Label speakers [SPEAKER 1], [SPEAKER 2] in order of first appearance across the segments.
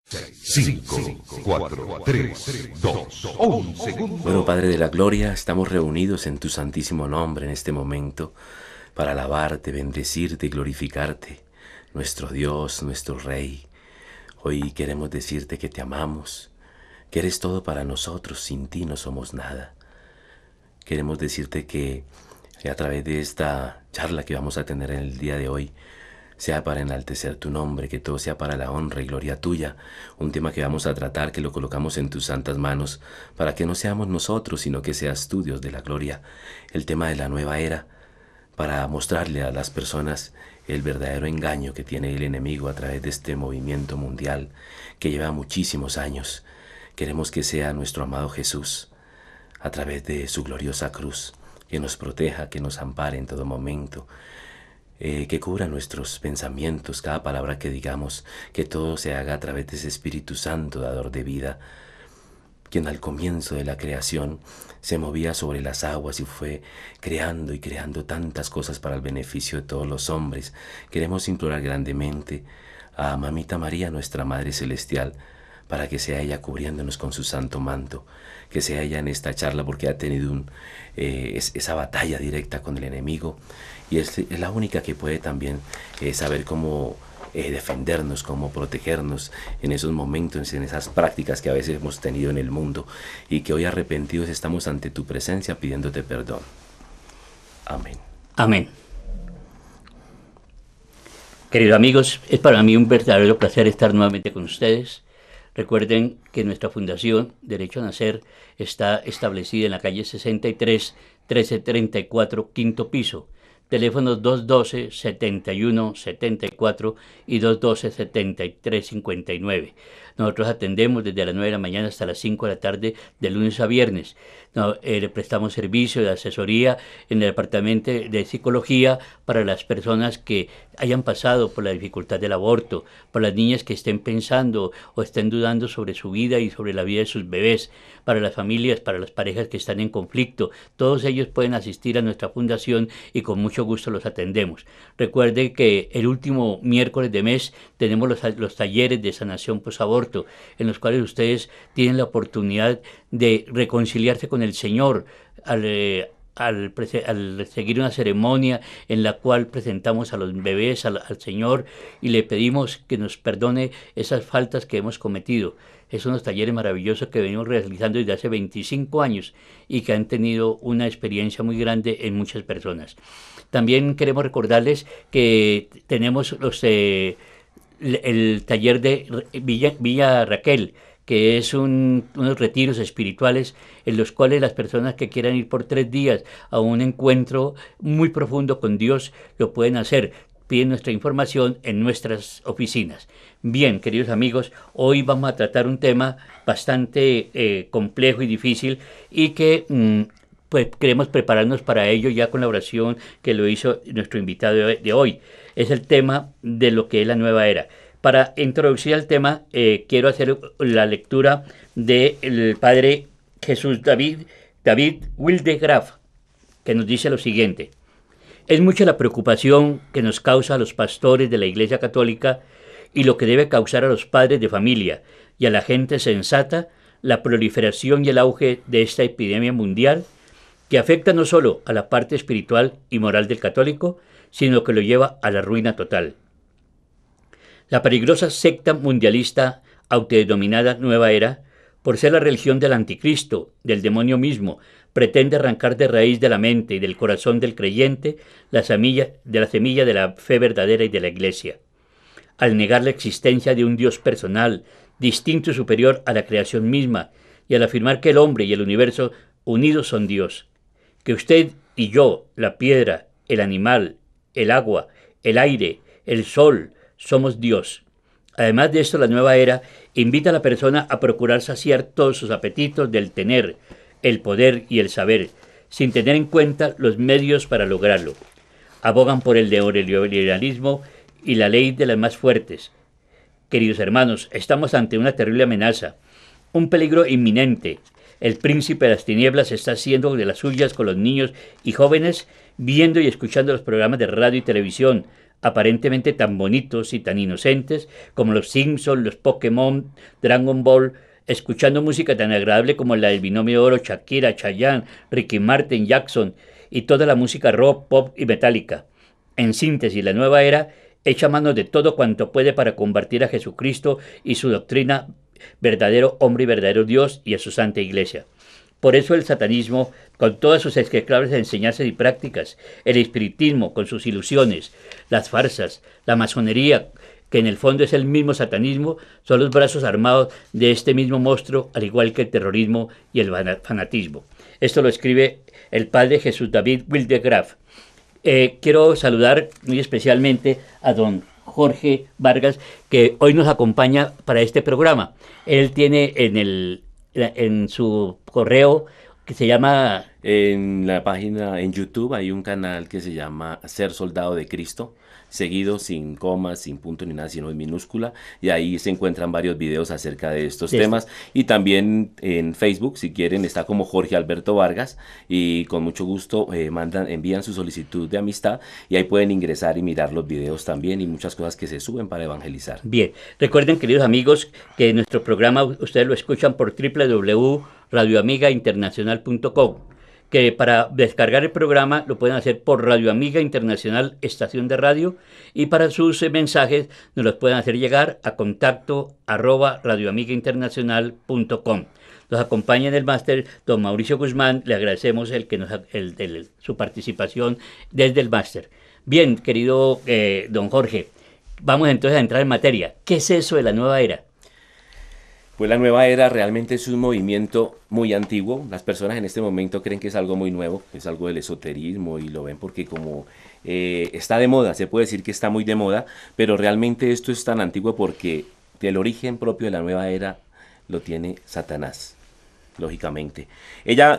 [SPEAKER 1] 5, 4, 3, 2, 1 segundo.
[SPEAKER 2] Bueno, Padre de la Gloria, estamos reunidos en tu santísimo nombre en este momento para alabarte, bendecirte y glorificarte, nuestro Dios, nuestro Rey. Hoy queremos decirte que te amamos, que eres todo para nosotros, sin ti no somos nada. Queremos decirte que a través de esta charla que vamos a tener en el día de hoy, sea para enaltecer tu nombre, que todo sea para la honra y gloria tuya, un tema que vamos a tratar, que lo colocamos en tus santas manos, para que no seamos nosotros, sino que seas tú, Dios de la gloria, el tema de la nueva era, para mostrarle a las personas el verdadero engaño que tiene el enemigo a través de este movimiento mundial que lleva muchísimos años. Queremos que sea nuestro amado Jesús, a través de su gloriosa cruz, que nos proteja, que nos ampare en todo momento, que cubra nuestros pensamientos, cada palabra que digamos, que todo se haga a través de ese Espíritu Santo, dador de vida, quien al comienzo de la creación se movía sobre las aguas y fue creando y creando tantas cosas para el beneficio de todos los hombres. Queremos implorar grandemente a Mamita María, nuestra Madre Celestial, para que sea ella cubriéndonos con su santo manto, que sea ella en esta charla, porque ha tenido esa batalla directa con el enemigo, y es la única que puede también saber cómo defendernos, cómo protegernos en esos momentos, en esas prácticas que a veces hemos tenido en el mundo, y que hoy arrepentidos estamos ante tu presencia pidiéndote perdón. Amén.
[SPEAKER 3] Amén. Queridos amigos, es para mí un verdadero placer estar nuevamente con ustedes. Recuerden que nuestra fundación Derecho a Nacer está establecida en la calle 63, 1334, quinto piso. Teléfonos 212-7174 y 212-7359. Nosotros atendemos desde las 9 de la mañana hasta las 5 de la tarde, de lunes a viernes. Le prestamos servicio de asesoría en el departamento de psicología para las personas que hayan pasado por la dificultad del aborto, para las niñas que estén pensando o estén dudando sobre su vida y sobre la vida de sus bebés, para las familias, para las parejas que están en conflicto. Todos ellos pueden asistir a nuestra fundación y con mucho gusto los atendemos. Recuerde que el último miércoles de mes tenemos los talleres de sanación posaborto, en los cuales ustedes tienen la oportunidad de reconciliarse con el Señor al seguir una ceremonia en la cual presentamos a los bebés al Señor y le pedimos que nos perdone esas faltas que hemos cometido. Es unos talleres maravillosos que venimos realizando desde hace 25 años y que han tenido una experiencia muy grande en muchas personas. También queremos recordarles que tenemos el taller de Villa Raquel, que es unos retiros espirituales en los cuales las personas que quieran ir por 3 días a un encuentro muy profundo con Dios lo pueden hacer. Piden nuestra información en nuestras oficinas. Bien, queridos amigos, hoy vamos a tratar un tema bastante complejo y difícil y que pues queremos prepararnos para ello ya con la oración que lo hizo nuestro invitado de hoy. Es el tema de lo que es la nueva era. Para introducir al tema, quiero hacer la lectura del padre Jesús David Wildegraf, que nos dice lo siguiente. Es mucha la preocupación que nos causa a los pastores de la Iglesia Católica y lo que debe causar a los padres de familia y a la gente sensata la proliferación y el auge de esta epidemia mundial que afecta no solo a la parte espiritual y moral del católico, sino que lo lleva a la ruina total. La peligrosa secta mundialista autodenominada Nueva Era, por ser la religión del anticristo, del demonio mismo, pretende arrancar de raíz de la mente y del corazón del creyente la semilla de la fe verdadera y de la Iglesia. Al negar la existencia de un Dios personal, distinto y superior a la creación misma, y al afirmar que el hombre y el universo unidos son Dios, que usted y yo, la piedra, el animal, el agua, el aire, el sol, somos Dios. Además de esto, la nueva era invita a la persona a procurar saciar todos sus apetitos del tener, el poder y el saber, sin tener en cuenta los medios para lograrlo. Abogan por el neoliberalismo y la ley de las más fuertes. Queridos hermanos, estamos ante una terrible amenaza, un peligro inminente. El príncipe de las tinieblas está haciendo de las suyas con los niños y jóvenes, viendo y escuchando los programas de radio y televisión, aparentemente tan bonitos y tan inocentes como los Simpsons, los Pokémon, Dragon Ball, escuchando música tan agradable como la del Binomio de Oro, Shakira, Chayanne, Ricky Martin, Jackson y toda la música rock, pop y metálica. En síntesis, la nueva era echa mano de todo cuanto puede para convertir a Jesucristo y su doctrina verdadero hombre y verdadero Dios y a su santa iglesia. Por eso el satanismo, con todas sus execrables enseñanzas y prácticas, el espiritismo con sus ilusiones, las farsas, la masonería, que en el fondo es el mismo satanismo, son los brazos armados de este mismo monstruo, al igual que el terrorismo y el fanatismo. Esto lo escribe el padre Jesús David Wildegraf. Quiero saludar muy especialmente a don Jorge Vargas, que hoy nos acompaña para este programa. Él tiene en su correo que se llama...
[SPEAKER 2] En la página, en YouTube, hay un canal que se llama Ser Soldado de Cristo, seguido sin comas, sin punto ni nada, sino en minúscula, y ahí se encuentran varios videos acerca de estos temas, y también en Facebook, si quieren, está como Jorge Alberto Vargas, y con mucho gusto envían su solicitud de amistad, y ahí pueden ingresar y mirar los videos también, y muchas cosas que se suben para evangelizar.
[SPEAKER 3] Bien, recuerden, queridos amigos, que nuestro programa ustedes lo escuchan por www.radioamigainternacional.com, que para descargar el programa lo pueden hacer por Radio Amiga Internacional Estación de Radio, y para sus mensajes nos los pueden hacer llegar a contacto@radioamigainternacional.com. Nos acompaña en el máster don Mauricio Guzmán, le agradecemos su participación desde el máster. Bien, querido don Jorge, vamos entonces a entrar en materia. ¿Qué es eso de la nueva era?
[SPEAKER 2] Pues la nueva era realmente es un movimiento muy antiguo. Las personas en este momento creen que es algo muy nuevo, es algo del esoterismo, y lo ven porque como está de moda, se puede decir que está muy de moda, pero realmente esto es tan antiguo porque el origen propio de la nueva era lo tiene Satanás, lógicamente.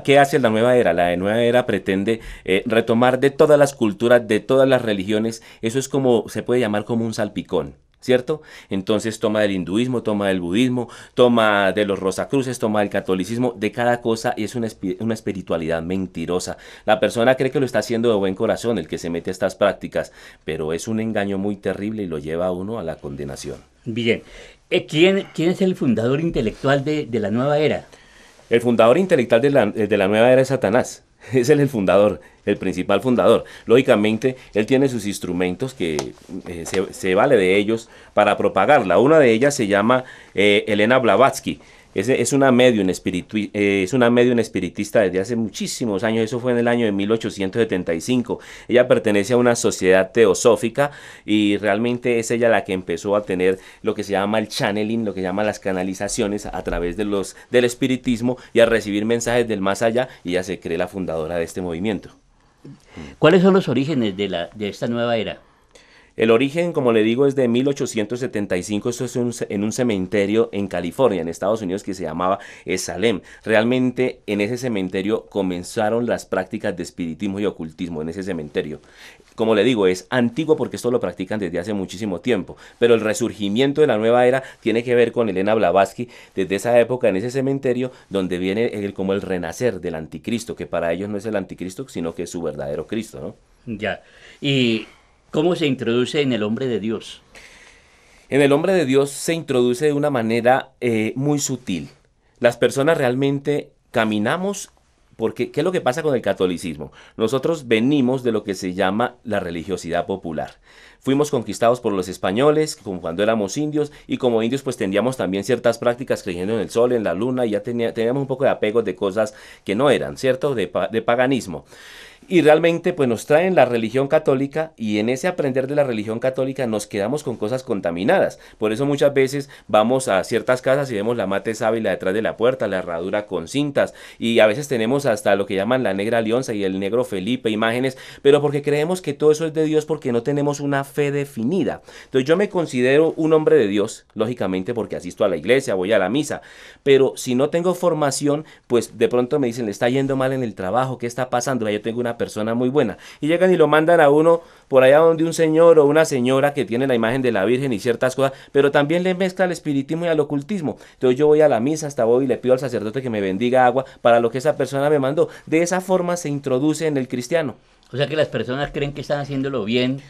[SPEAKER 2] ¿Qué hace la nueva era? La nueva era pretende retomar de todas las culturas, de todas las religiones. Eso es como, se puede llamar como un salpicón, ¿cierto? Entonces toma del hinduismo, toma del budismo, toma de los rosacruces, toma del catolicismo, de cada cosa, y es una espiritualidad mentirosa. La persona cree que lo está haciendo de buen corazón, el que se mete a estas prácticas, pero es un engaño muy terrible y lo lleva a uno a la condenación.
[SPEAKER 3] Bien, ¿quién es el fundador intelectual de la nueva era?
[SPEAKER 2] El fundador intelectual de la nueva era es Satanás. Es el fundador, el principal fundador. Lógicamente, él tiene sus instrumentos que se vale de ellos para propagarla. Una de ellas se llama Elena Blavatsky. Es una medium espiritista desde hace muchísimos años. Eso fue en el año de 1875. Ella pertenece a una sociedad teosófica, y realmente es ella la que empezó a tener lo que se llama el channeling, lo que se llama las canalizaciones a través del espiritismo, y a recibir mensajes del más allá, y ella se cree la fundadora de este movimiento.
[SPEAKER 3] ¿Cuáles son los orígenes de esta nueva era?
[SPEAKER 2] El origen, como le digo, es de 1875. Esto es en un cementerio en California, en Estados Unidos, que se llamaba Salem. Realmente en ese cementerio comenzaron las prácticas de espiritismo y ocultismo, en ese cementerio. Como le digo, es antiguo porque esto lo practican desde hace muchísimo tiempo, pero el resurgimiento de la nueva era tiene que ver con Elena Blavatsky, desde esa época en ese cementerio, donde viene como el renacer del anticristo, que para ellos no es el anticristo, sino que es su verdadero Cristo, ¿no?
[SPEAKER 3] Ya, y ¿cómo se introduce en el hombre de Dios?
[SPEAKER 2] En el hombre de Dios se introduce de una manera muy sutil. Las personas realmente caminamos porque, ¿qué es lo que pasa con el catolicismo? Nosotros venimos de lo que se llama la religiosidad popular. Fuimos conquistados por los españoles, como cuando éramos indios, y como indios pues teníamos también ciertas prácticas creyendo en el sol, en la luna, y ya teníamos un poco de apegos de cosas que no eran, ¿cierto? De paganismo. Y realmente pues nos traen la religión católica, y en ese aprender de la religión católica nos quedamos con cosas contaminadas. Por eso muchas veces vamos a ciertas casas y vemos la mate sábila detrás de la puerta, la herradura con cintas, y a veces tenemos hasta lo que llaman la negra alianza y el negro Felipe, imágenes, pero porque creemos que todo eso es de Dios, porque no tenemos una fe definida. Entonces yo me considero un hombre de Dios, lógicamente porque asisto a la iglesia, voy a la misa, pero si no tengo formación, pues de pronto me dicen, le está yendo mal en el trabajo, ¿qué está pasando? Yo tengo una persona muy buena, y llegan y lo mandan a uno por allá donde un señor o una señora que tiene la imagen de la Virgen y ciertas cosas, pero también le mezcla al espiritismo y al ocultismo. Entonces yo voy a la misa, hasta voy y le pido al sacerdote que me bendiga agua para lo que esa persona me mandó. De esa forma se introduce en el cristiano.
[SPEAKER 3] O sea que las personas creen que están haciéndolo bien,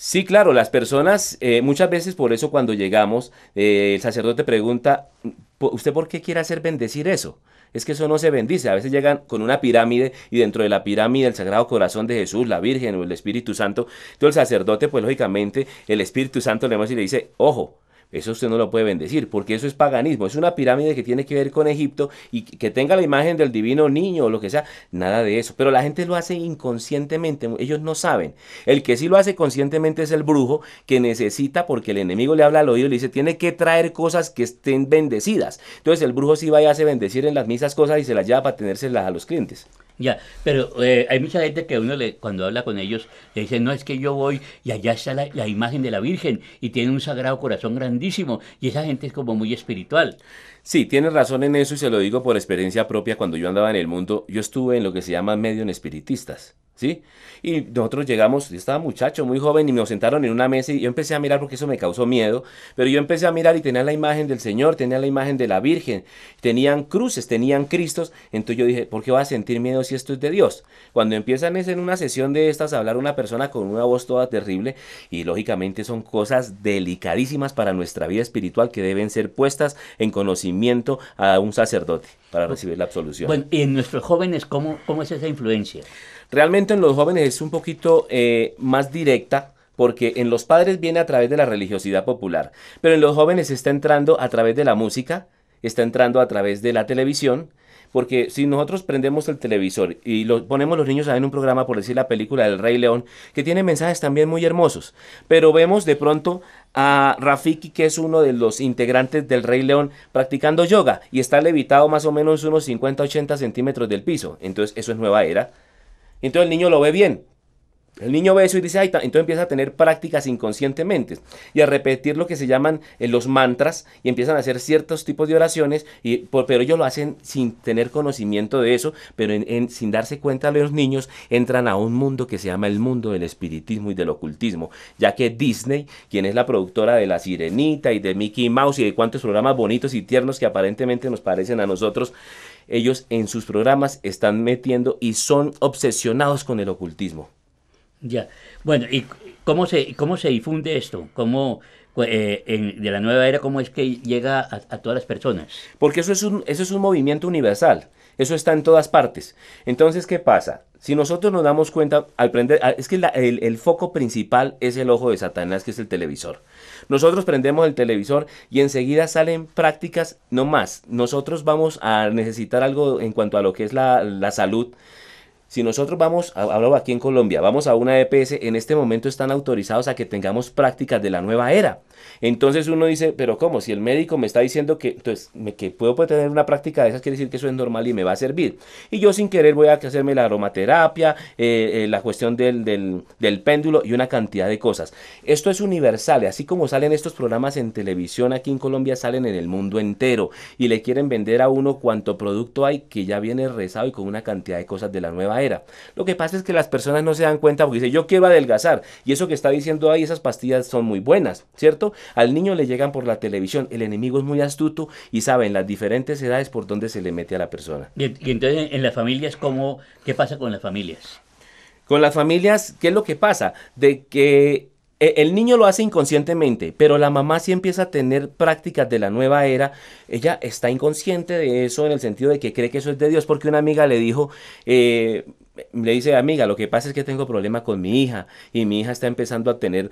[SPEAKER 2] Sí, claro, las personas, muchas veces por eso cuando llegamos, el sacerdote pregunta, ¿usted por qué quiere hacer bendecir eso? Es que eso no se bendice. A veces llegan con una pirámide y dentro de la pirámide el Sagrado Corazón de Jesús, la Virgen o el Espíritu Santo. Entonces el sacerdote, pues lógicamente, el Espíritu Santo le muestra y le dice, ojo. Eso usted no lo puede bendecir, porque eso es paganismo, es una pirámide que tiene que ver con Egipto y que tenga la imagen del divino niño o lo que sea, nada de eso. Pero la gente lo hace inconscientemente, ellos no saben. El que sí lo hace conscientemente es el brujo que necesita, porque el enemigo le habla al oído y le dice, tiene que traer cosas que estén bendecidas. Entonces el brujo sí va y hace bendecir en las misas cosas y se las lleva para tenérselas a los clientes.
[SPEAKER 3] Ya, pero hay mucha gente que uno cuando habla con ellos le dice, no, es que yo voy y allá está la imagen de la Virgen y tiene un sagrado corazón grandísimo y esa gente es como muy espiritual.
[SPEAKER 2] Sí, tienes razón en eso y se lo digo por experiencia propia. Cuando yo andaba en el mundo, yo estuve en lo que se llama medio en espiritistas, ¿sí? Y nosotros llegamos, yo estaba muchacho, muy joven, y nos sentaron en una mesa y yo empecé a mirar porque eso me causó miedo, pero yo empecé a mirar y tenía la imagen del Señor, tenía la imagen de la Virgen, tenían cruces, tenían Cristos, entonces yo dije, ¿por qué voy a sentir miedo si esto es de Dios? Cuando empiezan es en una sesión de estas a hablar una persona con una voz toda terrible y lógicamente son cosas delicadísimas para nuestra vida espiritual que deben ser puestas en conocimiento a un sacerdote para recibir la absolución.
[SPEAKER 3] Bueno, y en nuestros jóvenes, ¿cómo es esa influencia?
[SPEAKER 2] Realmente en los jóvenes es un poquito más directa, porque en los padres viene a través de la religiosidad popular, pero en los jóvenes está entrando a través de la música, está entrando a través de la televisión, porque si nosotros prendemos el televisor y ponemos los niños a ver un programa, por decir la película del Rey León, que tiene mensajes también muy hermosos, pero vemos de pronto a Rafiki, que es uno de los integrantes del Rey León, practicando yoga y está levitado más o menos unos 50-80 centímetros del piso, entonces eso es nueva era. Entonces el niño lo ve bien. El niño ve eso y dice, ay, entonces empieza a tener prácticas inconscientemente y a repetir lo que se llaman los mantras y empiezan a hacer ciertos tipos de oraciones, pero ellos lo hacen sin tener conocimiento de eso, pero sin darse cuenta los niños entran a un mundo que se llama el mundo del espiritismo y del ocultismo, ya que Disney, quien es la productora de La Sirenita y de Mickey Mouse y de cuantos programas bonitos y tiernos que aparentemente nos parecen a nosotros, ellos en sus programas están metiendo y son obsesionados con el ocultismo.
[SPEAKER 3] Ya, bueno, ¿y cómo se difunde esto? De la nueva era, cómo es que llega a todas las personas?
[SPEAKER 2] Porque eso es un movimiento universal, eso está en todas partes. Entonces, ¿qué pasa? Si nosotros nos damos cuenta, al prender, es que el foco principal es el ojo de Satanás, que es el televisor. Nosotros prendemos el televisor y enseguida salen prácticas, no más. Nosotros vamos a necesitar algo en cuanto a lo que es la salud. Si nosotros hablo aquí en Colombia, vamos a una EPS, en este momento están autorizados a que tengamos prácticas de la nueva era. Entonces uno dice, pero ¿cómo? Si el médico me está diciendo que puedo tener una práctica de esas, quiere decir que eso es normal y me va a servir. Y yo sin querer voy a hacerme la aromaterapia, la cuestión del péndulo y una cantidad de cosas. Esto es universal, así como salen estos programas en televisión aquí en Colombia, salen en el mundo entero y le quieren vender a uno cuanto producto hay que ya viene rezado y con una cantidad de cosas de la nueva era. Lo que pasa es que las personas no se dan cuenta porque dicen, yo quiero adelgazar, y eso que está diciendo ahí, esas pastillas son muy buenas, ¿cierto? Al niño le llegan por la televisión, el enemigo es muy astuto y sabe en las diferentes edades por dónde se le mete a la persona.
[SPEAKER 3] Y entonces en las familias, ¿qué pasa con las familias?
[SPEAKER 2] Con las familias, ¿qué es lo que pasa? De que el niño lo hace inconscientemente, pero la mamá sí empieza a tener prácticas de la nueva era. Ella está inconsciente de eso en el sentido de que cree que eso es de Dios, porque una amiga le dijo, le dice, amiga, lo que pasa es que tengo problema con mi hija y mi hija está empezando a tener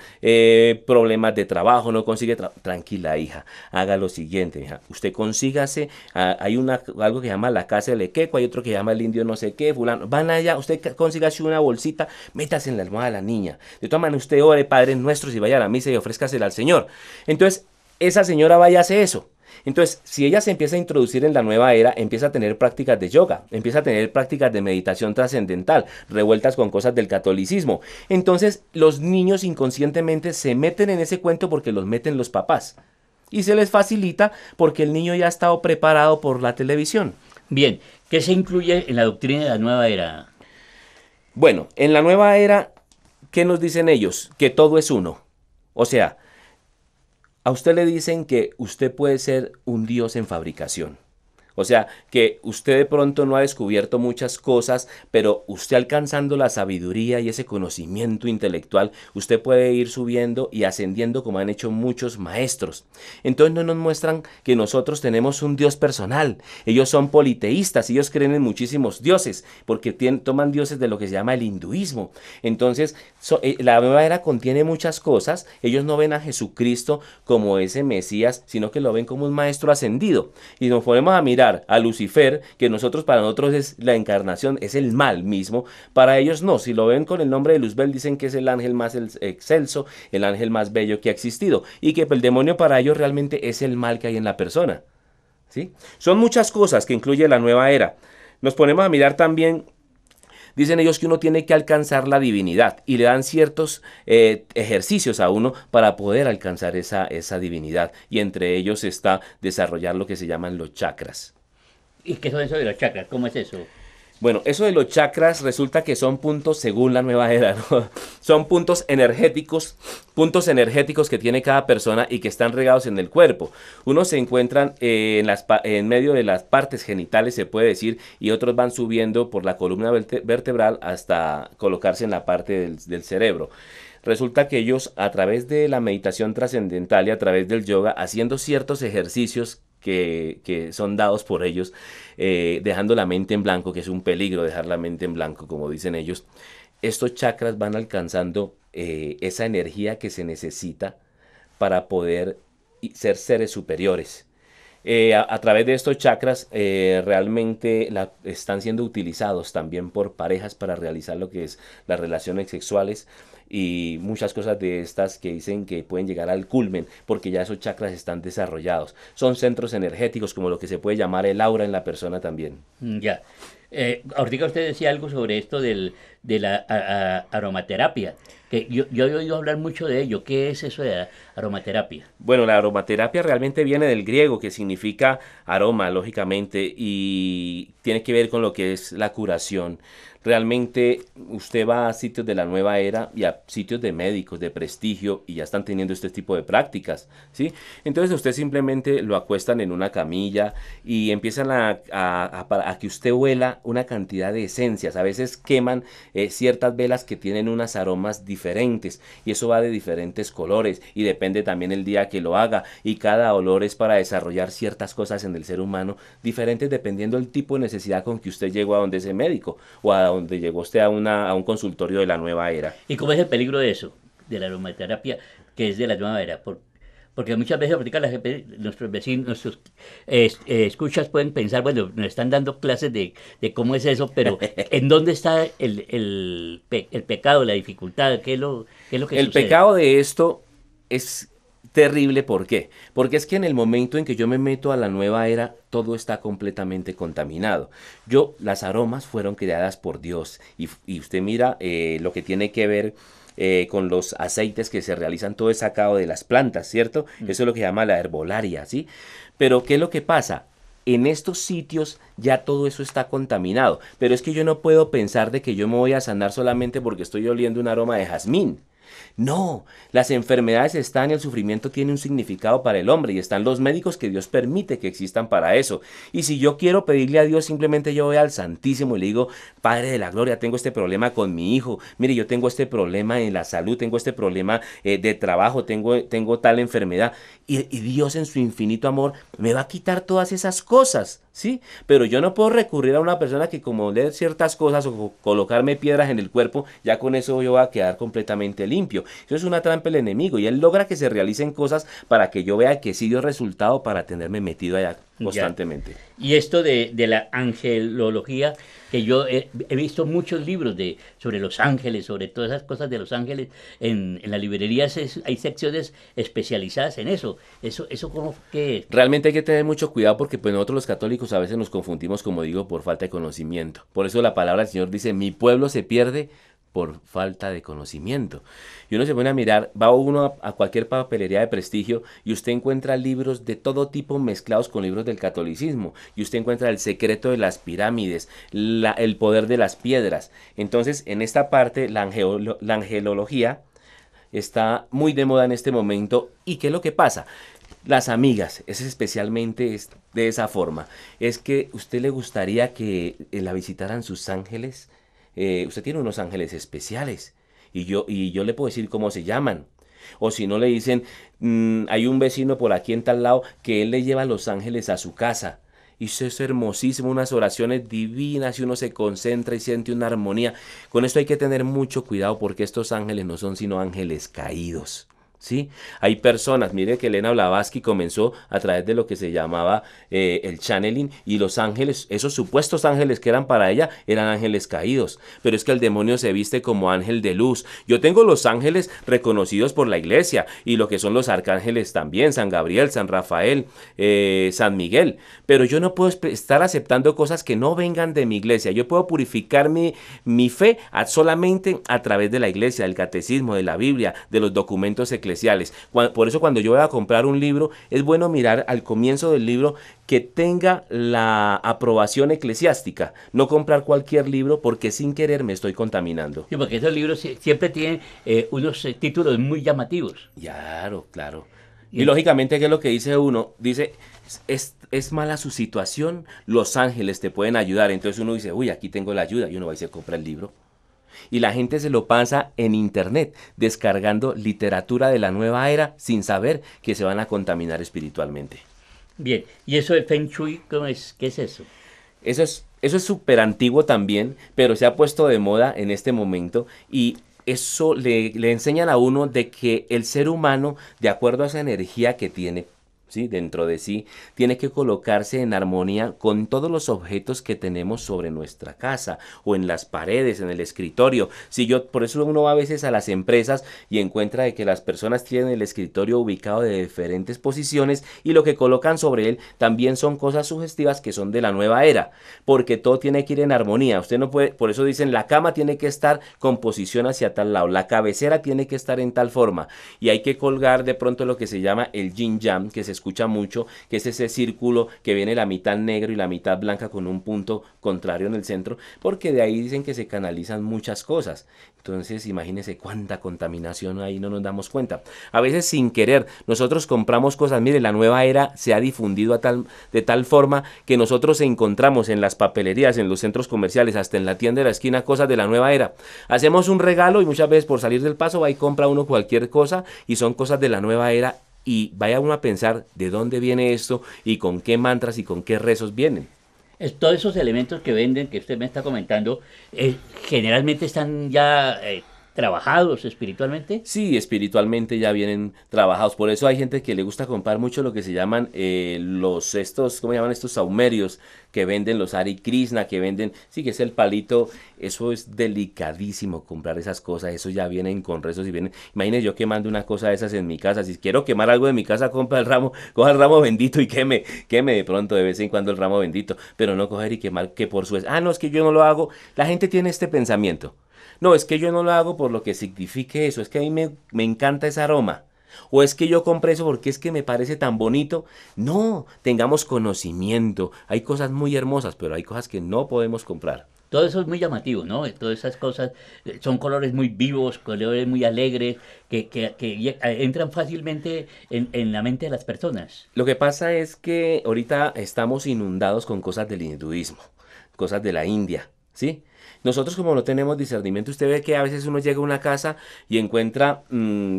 [SPEAKER 2] problemas de trabajo, no consigue tranquila, hija, haga lo siguiente, hija, usted consígase, hay algo que se llama la casa del Equeco, hay otro que se llama el indio no sé qué, fulano, van allá, usted consígase una bolsita, métase en la almohada de la niña, de todas maneras usted ore Padre Nuestro y vaya a la misa y ofrézcasela al Señor. Entonces, esa señora vaya y hace eso. Entonces, si ella se empieza a introducir en la nueva era, empieza a tener prácticas de yoga, empieza a tener prácticas de meditación trascendental, revueltas con cosas del catolicismo. Entonces, los niños inconscientemente se meten en ese cuento porque los meten los papás. Y se les facilita porque el niño ya ha estado preparado por la televisión.
[SPEAKER 3] Bien, ¿qué se incluye en la doctrina de la nueva era?
[SPEAKER 2] Bueno, en la nueva era, ¿qué nos dicen ellos? Que todo es uno. O sea, a usted le dicen que usted puede ser un Dios en fabricación. O sea, que usted de pronto no ha descubierto muchas cosas, pero usted alcanzando la sabiduría y ese conocimiento intelectual, usted puede ir subiendo y ascendiendo como han hecho muchos maestros. Entonces no nos muestran que nosotros tenemos un Dios personal. Ellos son politeístas, ellos creen en muchísimos dioses, porque toman dioses de lo que se llama el hinduismo. Entonces, la nueva era contiene muchas cosas. Ellos no ven a Jesucristo como ese Mesías, sino que lo ven como un maestro ascendido. Y nos ponemos a mirar a Lucifer, que para nosotros es la encarnación, es el mal mismo. Para ellos no, si lo ven con el nombre de Luzbel, dicen que es el ángel más excelso, el ángel más bello que ha existido, y que el demonio para ellos realmente es el mal que hay en la persona. ¿Sí? Son muchas cosas que incluye la nueva era. Nos ponemos a mirar también. Dicen ellos que uno tiene que alcanzar la divinidad y le dan ciertos ejercicios a uno para poder alcanzar esa divinidad. Y entre ellos está desarrollar lo que se llaman los chakras.
[SPEAKER 3] ¿Y qué son eso de los chakras? ¿Cómo es eso?
[SPEAKER 2] Bueno, eso de los chakras resulta que son puntos según la nueva era, ¿no? Son puntos energéticos que tiene cada persona y que están regados en el cuerpo. Unos se encuentran en medio de las partes genitales, se puede decir, y otros van subiendo por la columna vertebral hasta colocarse en la parte del cerebro. Resulta que ellos, a través de la meditación trascendental y a través del yoga, haciendo ciertos ejercicios que son dados por ellos, dejando la mente en blanco, que es un peligro dejar la mente en blanco, como dicen ellos, estos chakras van alcanzando esa energía que se necesita para poder ser seres superiores. A través de estos chakras realmente están siendo utilizados también por parejas para realizar lo que es las relaciones sexuales y muchas cosas de estas que dicen que pueden llegar al culmen porque ya esos chakras están desarrollados. Son centros energéticos como lo que se puede llamar el aura en la persona también.
[SPEAKER 3] Ya. Ahorita usted decía algo sobre esto de la aromaterapia, que yo he oído hablar mucho de ello. ¿Qué es eso de aromaterapia?
[SPEAKER 2] Bueno, la aromaterapia realmente viene del griego, que significa aroma, lógicamente, y tiene que ver con lo que es la curación. Realmente usted va a sitios de la nueva era y a sitios de médicos de prestigio y ya están teniendo este tipo de prácticas, ¿sí? Entonces usted simplemente lo acuestan en una camilla y empiezan a que usted huela una cantidad de esencias. A veces queman ciertas velas que tienen unos aromas diferentes y eso va de diferentes colores y depende también el día que lo haga, y cada olor es para desarrollar ciertas cosas en el ser humano diferentes dependiendo del tipo de necesidad con que usted llegó a donde ese médico o a donde llegó usted a un consultorio de la nueva era.
[SPEAKER 3] ¿Y cómo es el peligro de eso, de la aromaterapia, que es de la nueva era? Porque muchas veces ahorita nuestros vecinos, nuestros escuchas pueden pensar, bueno, nos están dando clases de cómo es eso, pero ¿en dónde está el pecado, la dificultad? ¿Qué es lo que sucede?
[SPEAKER 2] El pecado de esto es terrible. ¿Por qué? Porque es que en el momento en que yo me meto a la nueva era, todo está completamente contaminado. Las aromas fueron creadas por Dios y usted mira lo que tiene que ver con los aceites que se realizan, todo es sacado de las plantas, ¿cierto? Eso es lo que se llama la herbolaria, ¿sí? Pero ¿qué es lo que pasa? En estos sitios ya todo eso está contaminado, pero es que yo no puedo pensar de que yo me voy a sanar solamente porque estoy oliendo un aroma de jazmín. No, las enfermedades están y el sufrimiento tiene un significado para el hombre y están los médicos que Dios permite que existan para eso. Y si yo quiero pedirle a Dios, simplemente yo voy al Santísimo y le digo: Padre de la Gloria, tengo este problema con mi hijo, mire, yo tengo este problema en la salud, tengo este problema de trabajo, tengo tal enfermedad, y Dios en su infinito amor me va a quitar todas esas cosas, ¿sí? Pero yo no puedo recurrir a una persona que, como lee ciertas cosas o colocarme piedras en el cuerpo, ya con eso yo voy a quedar completamente limpio. Eso es una trampa del enemigo y él logra que se realicen cosas para que yo vea que sí dio resultado para tenerme metido allá constantemente.
[SPEAKER 3] Ya. Y esto de la angelología, que yo he visto muchos libros sobre los ángeles, sobre todas esas cosas de los ángeles, en las librerías hay secciones especializadas en eso. ¿Eso cómo que?
[SPEAKER 2] Realmente hay que tener mucho cuidado porque pues nosotros los católicos a veces nos confundimos, como digo, por falta de conocimiento. Por eso la palabra del Señor dice: mi pueblo se pierde por falta de conocimiento. Y uno se pone a mirar, va uno a cualquier papelería de prestigio y usted encuentra libros de todo tipo mezclados con libros del catolicismo, y usted encuentra el secreto de las pirámides, el poder de las piedras. Entonces, en esta parte, la angelología está muy de moda en este momento. ¿Y qué es lo que pasa? Las amigas, es especialmente de esa forma. Es que usted le gustaría que la visitaran sus ángeles. Usted tiene unos ángeles especiales y yo le puedo decir cómo se llaman. O si no le dicen, hay un vecino por aquí en tal lado que él le lleva los ángeles a su casa. Y eso es hermosísimo, unas oraciones divinas y uno se concentra y siente una armonía. Con esto hay que tener mucho cuidado porque estos ángeles no son sino ángeles caídos. ¿Sí? Hay personas, mire que Elena Blavatsky comenzó a través de lo que se llamaba el channeling y los ángeles, esos supuestos ángeles que eran para ella, eran ángeles caídos, pero es que el demonio se viste como ángel de luz. Yo tengo los ángeles reconocidos por la iglesia y lo que son los arcángeles también, San Gabriel, San Rafael, San Miguel, pero yo no puedo estar aceptando cosas que no vengan de mi iglesia. Yo puedo purificar mi fe solamente a través de la iglesia, del catecismo, de la Biblia, de los documentos eclesiásticos. Por eso cuando yo voy a comprar un libro, es bueno mirar al comienzo del libro que tenga la aprobación eclesiástica, no comprar cualquier libro porque sin querer me estoy contaminando.
[SPEAKER 3] Sí, porque esos libros siempre tienen unos títulos muy llamativos.
[SPEAKER 2] Claro, claro. Y lógicamente, ¿qué es lo que dice uno? Dice, es mala su situación, los ángeles te pueden ayudar. Entonces uno dice, uy, aquí tengo la ayuda, y uno va y se compra el libro. Y la gente se lo pasa en internet, descargando literatura de la nueva era sin saber que se van a contaminar espiritualmente.
[SPEAKER 3] Bien, ¿y eso del Feng Shui, cómo es? ¿Qué es eso?
[SPEAKER 2] Eso es súper antiguo también, pero se ha puesto de moda en este momento y eso le enseñan a uno de que el ser humano, de acuerdo a esa energía que tiene, ¿sí?, dentro de sí, tiene que colocarse en armonía con todos los objetos que tenemos sobre nuestra casa o en las paredes, en el escritorio. Por eso uno va a veces a las empresas y encuentra de que las personas tienen el escritorio ubicado de diferentes posiciones y lo que colocan sobre él también son cosas sugestivas que son de la nueva era, porque todo tiene que ir en armonía. Usted no puede, por eso dicen, la cama tiene que estar con posición hacia tal lado, la cabecera tiene que estar en tal forma y hay que colgar de pronto lo que se llama el yin yang, que se escucha mucho, que es ese círculo que viene la mitad negro y la mitad blanca con un punto contrario en el centro, porque de ahí dicen que se canalizan muchas cosas. Entonces imagínense cuánta contaminación ahí, no nos damos cuenta. A veces sin querer nosotros compramos cosas. Mire, la nueva era se ha difundido de tal forma que nosotros encontramos en las papelerías, en los centros comerciales, hasta en la tienda de la esquina, cosas de la nueva era. Hacemos un regalo y muchas veces por salir del paso va y compra uno cualquier cosa y son cosas de la nueva era. Y vaya uno a pensar de dónde viene esto y con qué mantras y con qué rezos vienen.
[SPEAKER 3] Todos esos elementos que venden, que usted me está comentando, generalmente están ya trabajados espiritualmente.
[SPEAKER 2] Sí, espiritualmente ya vienen trabajados. Por eso hay gente que le gusta comprar mucho lo que se llaman ¿cómo llaman estos saumerios? Que venden los Hare Krishna, que venden, sí, que es el palito. Eso es delicadísimo comprar esas cosas. Eso ya vienen con rezos y vienen. Imagínese yo quemando una cosa de esas en mi casa. Si quiero quemar algo de mi casa, coja el ramo bendito y queme de pronto de vez en cuando el ramo bendito. Pero no coger y quemar que por su... no, es que yo no lo hago. La gente tiene este pensamiento. No, es que yo no lo hago por lo que signifique eso, es que a mí me encanta ese aroma. O es que yo compré eso porque es que me parece tan bonito. No, tengamos conocimiento. Hay cosas muy hermosas, pero hay cosas que no podemos comprar.
[SPEAKER 3] Todo eso es muy llamativo, ¿no? Todas esas cosas son colores muy vivos, colores muy alegres, que entran fácilmente en la mente de las personas.
[SPEAKER 2] Lo que pasa es que ahorita estamos inundados con cosas del hinduismo, cosas de la India, ¿sí? Nosotros como no tenemos discernimiento, usted ve que a veces uno llega a una casa y encuentra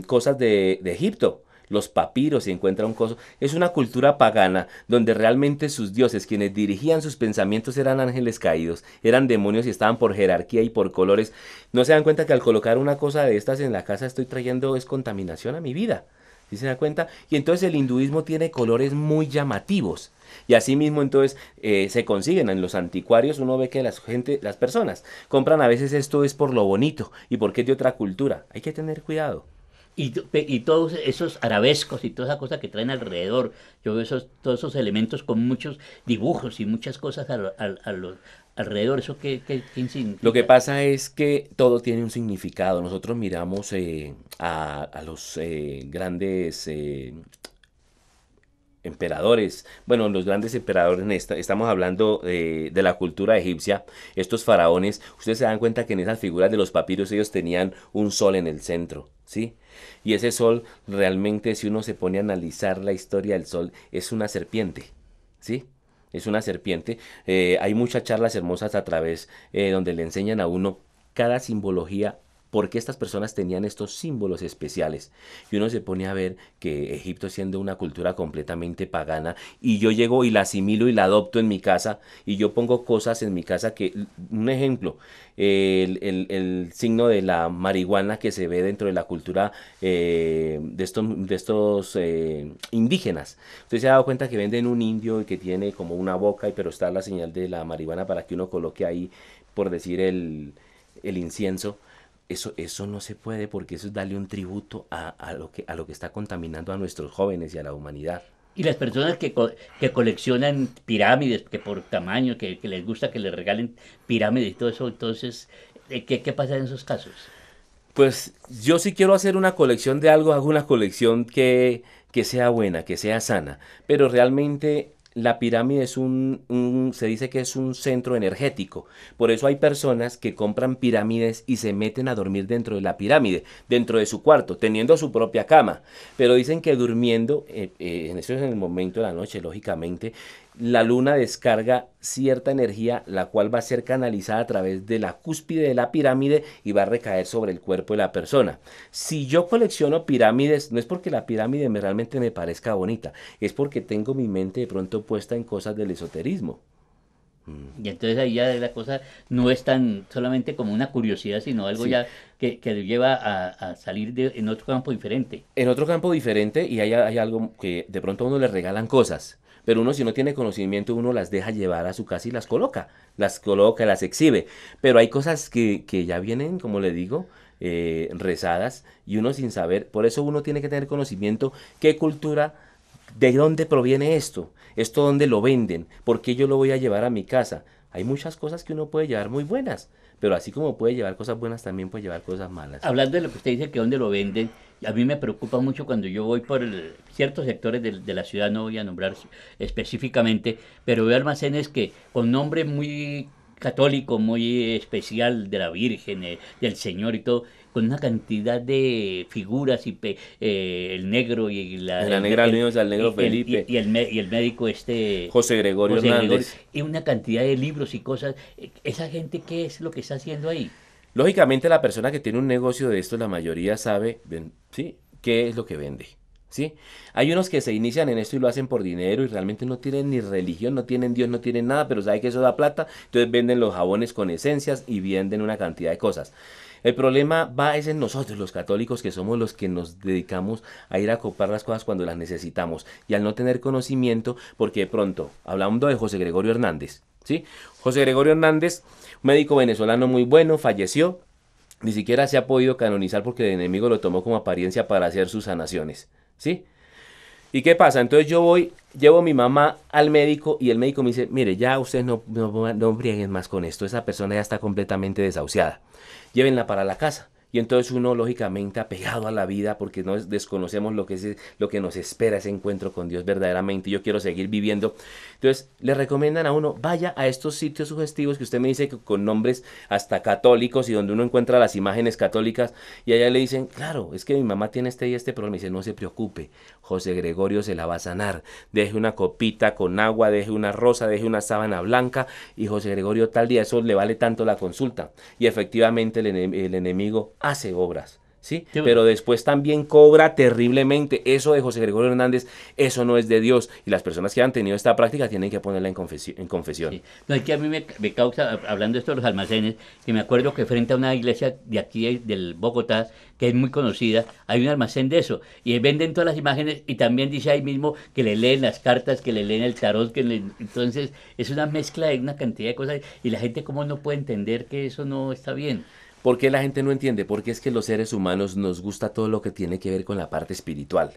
[SPEAKER 2] cosas de Egipto, los papiros y encuentra un coso. Es una cultura pagana donde realmente sus dioses, quienes dirigían sus pensamientos, eran ángeles caídos, eran demonios y estaban por jerarquía y por colores. No se dan cuenta que al colocar una cosa de estas en la casa estoy trayendo contaminación a mi vida. ¿Sí se da cuenta? Y entonces el hinduismo tiene colores muy llamativos. Y así mismo entonces se consiguen en los anticuarios. Uno ve que las personas compran a veces esto es por lo bonito y porque es de otra cultura. Hay que tener cuidado.
[SPEAKER 3] Y todos esos arabescos y toda esa cosa que traen alrededor, yo veo todos esos elementos con muchos dibujos y muchas cosas alrededor. ¿Eso qué significa?
[SPEAKER 2] Lo que pasa es que todo tiene un significado. Nosotros miramos a los grandes emperadores, bueno, los grandes emperadores, estamos hablando de la cultura egipcia, estos faraones, ustedes se dan cuenta que en esas figuras de los papiros ellos tenían un sol en el centro, ¿sí? Y ese sol realmente, si uno se pone a analizar la historia del sol, es una serpiente, ¿sí? Es una serpiente. Hay muchas charlas hermosas a través donde le enseñan a uno cada simbología, por qué estas personas tenían estos símbolos especiales. Y uno se pone a ver que Egipto, siendo una cultura completamente pagana, y yo llego y la asimilo y la adopto en mi casa, y yo pongo cosas en mi casa que, un ejemplo, el signo de la marihuana que se ve dentro de la cultura de estos indígenas. Usted se ha dado cuenta que venden un indio que tiene como una boca, pero está la señal de la marihuana para que uno coloque ahí, por decir, el incienso. Eso no se puede, porque eso es darle un tributo a lo que está contaminando a nuestros jóvenes y a la humanidad.
[SPEAKER 3] Y las personas que coleccionan pirámides, que por tamaño, que les gusta que les regalen pirámides y todo eso, entonces, ¿qué pasa en esos casos?
[SPEAKER 2] Pues yo si quiero hacer una colección de algo, hago una colección que sea buena, que sea sana, pero realmente la pirámide se dice que es un centro energético. Por eso hay personas que compran pirámides y se meten a dormir dentro de la pirámide, dentro de su cuarto, teniendo su propia cama. Pero dicen que durmiendo, eso es en el momento de la noche, lógicamente, la luna descarga cierta energía, la cual va a ser canalizada a través de la cúspide de la pirámide y va a recaer sobre el cuerpo de la persona. Si yo colecciono pirámides, no es porque la pirámide realmente me parezca bonita, es porque tengo mi mente de pronto puesta en cosas del esoterismo.
[SPEAKER 3] Y entonces ahí ya la cosa no es tan solamente como una curiosidad, sino algo
[SPEAKER 2] Sí.
[SPEAKER 3] ya que lo lleva a salir en otro campo diferente.
[SPEAKER 2] En otro campo diferente, y hay algo que de pronto a uno le regalan cosas, pero uno, si no tiene conocimiento, uno las deja llevar a su casa y las coloca, las exhibe. Pero hay cosas que ya vienen, como le digo, rezadas, y uno sin saber. Por eso uno tiene que tener conocimiento, qué cultura, de dónde proviene esto dónde lo venden, por qué yo lo voy a llevar a mi casa. Hay muchas cosas que uno puede llevar muy buenas, pero así como puede llevar cosas buenas, también puede llevar cosas malas.
[SPEAKER 3] Hablando de lo que usted dice, que dónde lo venden, a mí me preocupa mucho cuando yo voy por ciertos sectores de la ciudad, no voy a nombrar específicamente, pero veo almacenes que con nombre muy católico, muy especial de la Virgen, del Señor y todo, con una cantidad de figuras y el negro y
[SPEAKER 2] De la negra León al negro Felipe,
[SPEAKER 3] y el médico
[SPEAKER 2] José Gregorio
[SPEAKER 3] José Gregorio,
[SPEAKER 2] Hernández.
[SPEAKER 3] y una cantidad de libros y cosas. ¿Esa gente qué es lo que está haciendo ahí?
[SPEAKER 2] Lógicamente la persona que tiene un negocio de esto, la mayoría sabe, ¿sí?, qué es lo que vende, ¿sí? Hay unos que se inician en esto y lo hacen por dinero y realmente no tienen ni religión, no tienen Dios, no tienen nada, pero saben que eso da plata, entonces venden los jabones con esencias y venden una cantidad de cosas. El problema es en nosotros, los católicos, que somos los que nos dedicamos a ir a comprar las cosas cuando las necesitamos, y al no tener conocimiento, porque de pronto, hablando de José Gregorio Hernández, ¿sí? José Gregorio Hernández, médico venezolano muy bueno, falleció, ni siquiera se ha podido canonizar porque el enemigo lo tomó como apariencia para hacer sus sanaciones, ¿sí? ¿Y qué pasa? Entonces llevo a mi mamá al médico y el médico me dice, mire, ya ustedes no brieguen más con esto, esa persona ya está completamente desahuciada, llévenla para la casa. Y entonces uno, lógicamente, apegado a la vida, porque no desconocemos lo que nos espera ese encuentro con Dios verdaderamente. Yo quiero seguir viviendo. Entonces, le recomiendan a uno, vaya a estos sitios sugestivos que usted me dice, que con nombres hasta católicos y donde uno encuentra las imágenes católicas. Y allá le dicen, claro, es que mi mamá tiene este y este problema. Y dice, no se preocupe, José Gregorio se la va a sanar. Deje una copita con agua, deje una rosa, deje una sábana blanca. Y José Gregorio tal día, eso le vale tanto la consulta. Y efectivamente el enemigo hace obras, ¿sí?
[SPEAKER 3] Sí,
[SPEAKER 2] Pero después también cobra terriblemente. Eso de José Gregorio Hernández, eso no es de Dios. Y las personas que han tenido esta práctica tienen que ponerla en confesión.
[SPEAKER 3] Sí. No, es que a mí me causa, hablando de esto de los almacenes, que me acuerdo que frente a una iglesia de aquí del Bogotá, que es muy conocida, hay un almacén de eso, y venden todas las imágenes, y también dice ahí mismo que le leen las cartas, que le leen el tarot, entonces es una mezcla de una cantidad de cosas, y la gente cómo no puede entender que eso no está bien.
[SPEAKER 2] ¿Por qué la gente no entiende? Porque es que los seres humanos nos gusta todo lo que tiene que ver con la parte espiritual,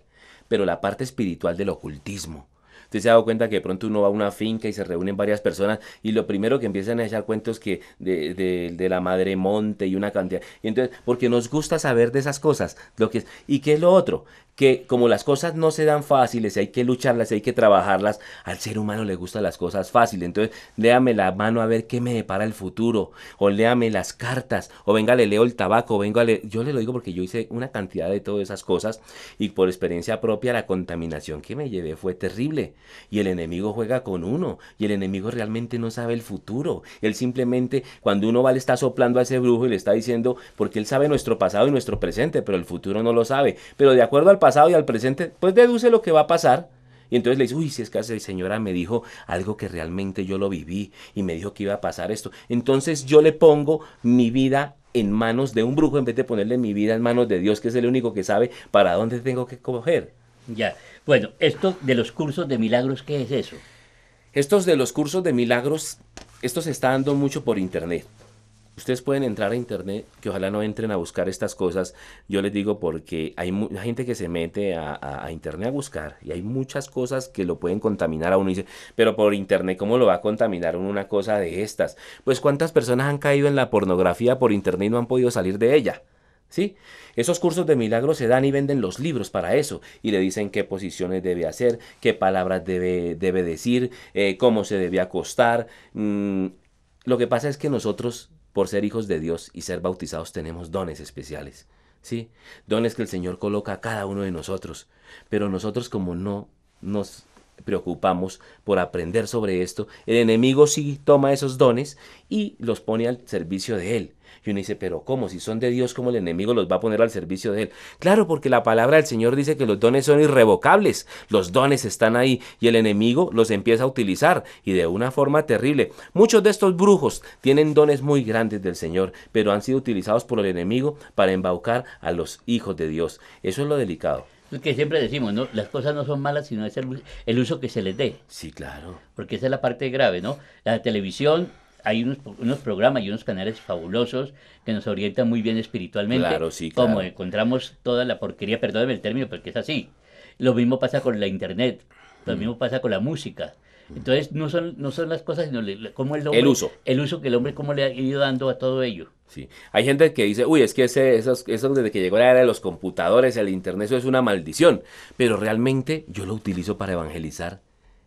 [SPEAKER 2] pero la parte espiritual del ocultismo, Usted se ha dado cuenta que de pronto uno va a una finca y se reúnen varias personas y lo primero que empiezan a echar cuentos que de la madre monte y una cantidad. Y entonces, porque nos gusta saber de esas cosas, lo que es, y qué es lo otro, que como las cosas no se dan fáciles, hay que lucharlas, hay que trabajarlas, al ser humano le gustan las cosas fáciles. Entonces, léame la mano a ver qué me depara el futuro, o léame las cartas, o venga, le leo el tabaco, venga, yo le lo digo porque yo hice una cantidad de todas esas cosas y por experiencia propia la contaminación que me llevé fue terrible. Y el enemigo juega con uno, y el enemigo realmente no sabe el futuro. Él simplemente, cuando uno va, le está soplando a ese brujo y le está diciendo, porque él sabe nuestro pasado y nuestro presente, pero el futuro no lo sabe. Pero de acuerdo al pasado y al presente, pues deduce lo que va a pasar. Y entonces le dice, uy, si es que esa señora me dijo algo que realmente yo lo viví y me dijo que iba a pasar esto. Entonces yo le pongo mi vida en manos de un brujo en vez de ponerle mi vida en manos de Dios, que es el único que sabe para dónde tengo que coger.
[SPEAKER 3] Ya. Bueno, esto de los cursos de milagros, ¿qué es eso?
[SPEAKER 2] Estos de los cursos de milagros, esto se está dando mucho por internet. Ustedes pueden entrar a internet, que ojalá no entren a buscar estas cosas. Yo les digo porque hay gente que se mete a internet a buscar y hay muchas cosas que lo pueden contaminar a uno. Y dice, pero por internet, ¿cómo lo va a contaminar uno una cosa de estas? Pues cuántas personas han caído en la pornografía por internet y no han podido salir de ella. ¿Sí? Esos cursos de milagros se dan y venden los libros para eso y le dicen qué posiciones debe hacer, qué palabras debe decir, cómo se debe acostar. Lo que pasa es que nosotros, por ser hijos de Dios y ser bautizados, tenemos dones especiales, ¿sí? Dones que el Señor coloca a cada uno de nosotros, pero nosotros como no nos preocupamos por aprender sobre esto, el enemigo sí toma esos dones y los pone al servicio de él. Y uno dice, pero ¿cómo? Si son de Dios, ¿cómo el enemigo los va a poner al servicio de él? Claro, porque la palabra del Señor dice que los dones son irrevocables. Los dones están ahí y el enemigo los empieza a utilizar y de una forma terrible. Muchos de estos brujos tienen dones muy grandes del Señor, pero han sido utilizados por el enemigo para embaucar a los hijos de Dios. Eso es lo delicado.
[SPEAKER 3] Es que siempre decimos, ¿no? Las cosas no son malas, sino es el uso que se les dé.
[SPEAKER 2] Sí, claro.
[SPEAKER 3] Porque esa es la parte grave, ¿no? La televisión, hay unos programas y unos canales fabulosos que nos orientan muy bien espiritualmente.
[SPEAKER 2] Claro, sí, claro.
[SPEAKER 3] Como encontramos toda la porquería, perdóneme el término, porque es así. Lo mismo pasa con la internet, lo mismo pasa con la música. Entonces no son las cosas, sino cómo el hombre,
[SPEAKER 2] el uso.
[SPEAKER 3] El uso que el hombre cómo le ha ido dando a todo ello.
[SPEAKER 2] Sí. Hay gente que dice, uy, es que eso desde que llegó la era de los computadores, el internet, eso es una maldición. Pero realmente yo lo utilizo para evangelizar.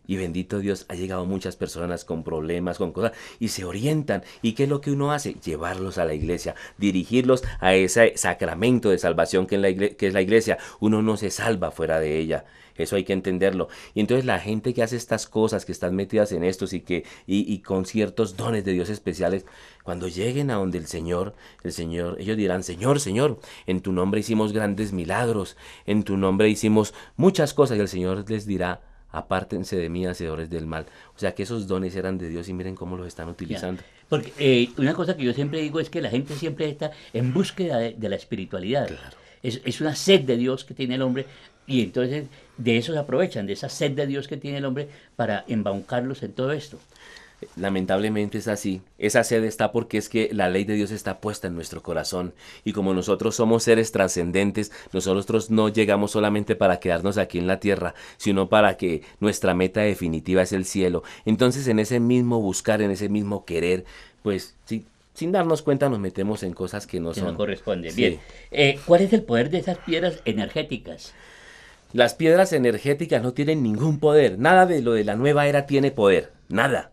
[SPEAKER 2] Y bendito Dios, ha llegado muchas personas con problemas, con cosas, y se orientan. ¿Y qué es lo que uno hace? Llevarlos a la iglesia, dirigirlos a ese sacramento de salvación que es la iglesia. Uno no se salva fuera de ella. Eso hay que entenderlo. Y entonces la gente que hace estas cosas, que están metidas en estos y con ciertos dones de Dios especiales, cuando lleguen a donde el Señor, ellos dirán, Señor, Señor, en tu nombre hicimos grandes milagros, en tu nombre hicimos muchas cosas, y el Señor les dirá, apártense de mí, hacedores del mal. O sea que esos dones eran de Dios y miren cómo los están utilizando.
[SPEAKER 3] Ya. Porque una cosa que yo siempre digo es que la gente siempre está en búsqueda de la espiritualidad.
[SPEAKER 2] Claro.
[SPEAKER 3] Es una sed de Dios que tiene el hombre y entonces de eso se aprovechan, de esa sed de Dios que tiene el hombre para embaucarlos en todo esto.
[SPEAKER 2] Lamentablemente es así. Esa sed está porque es que la ley de Dios está puesta en nuestro corazón y como nosotros somos seres trascendentes, nosotros no llegamos solamente para quedarnos aquí en la tierra, sino para que nuestra meta definitiva es el cielo. Entonces en ese mismo buscar, en ese mismo querer, pues sí, sin darnos cuenta nos metemos en cosas que no son.
[SPEAKER 3] No corresponden.
[SPEAKER 2] Sí.
[SPEAKER 3] Bien. ¿Cuál es el poder de esas piedras energéticas?
[SPEAKER 2] Las piedras energéticas no tienen ningún poder. Nada de lo de la nueva era tiene poder. Nada.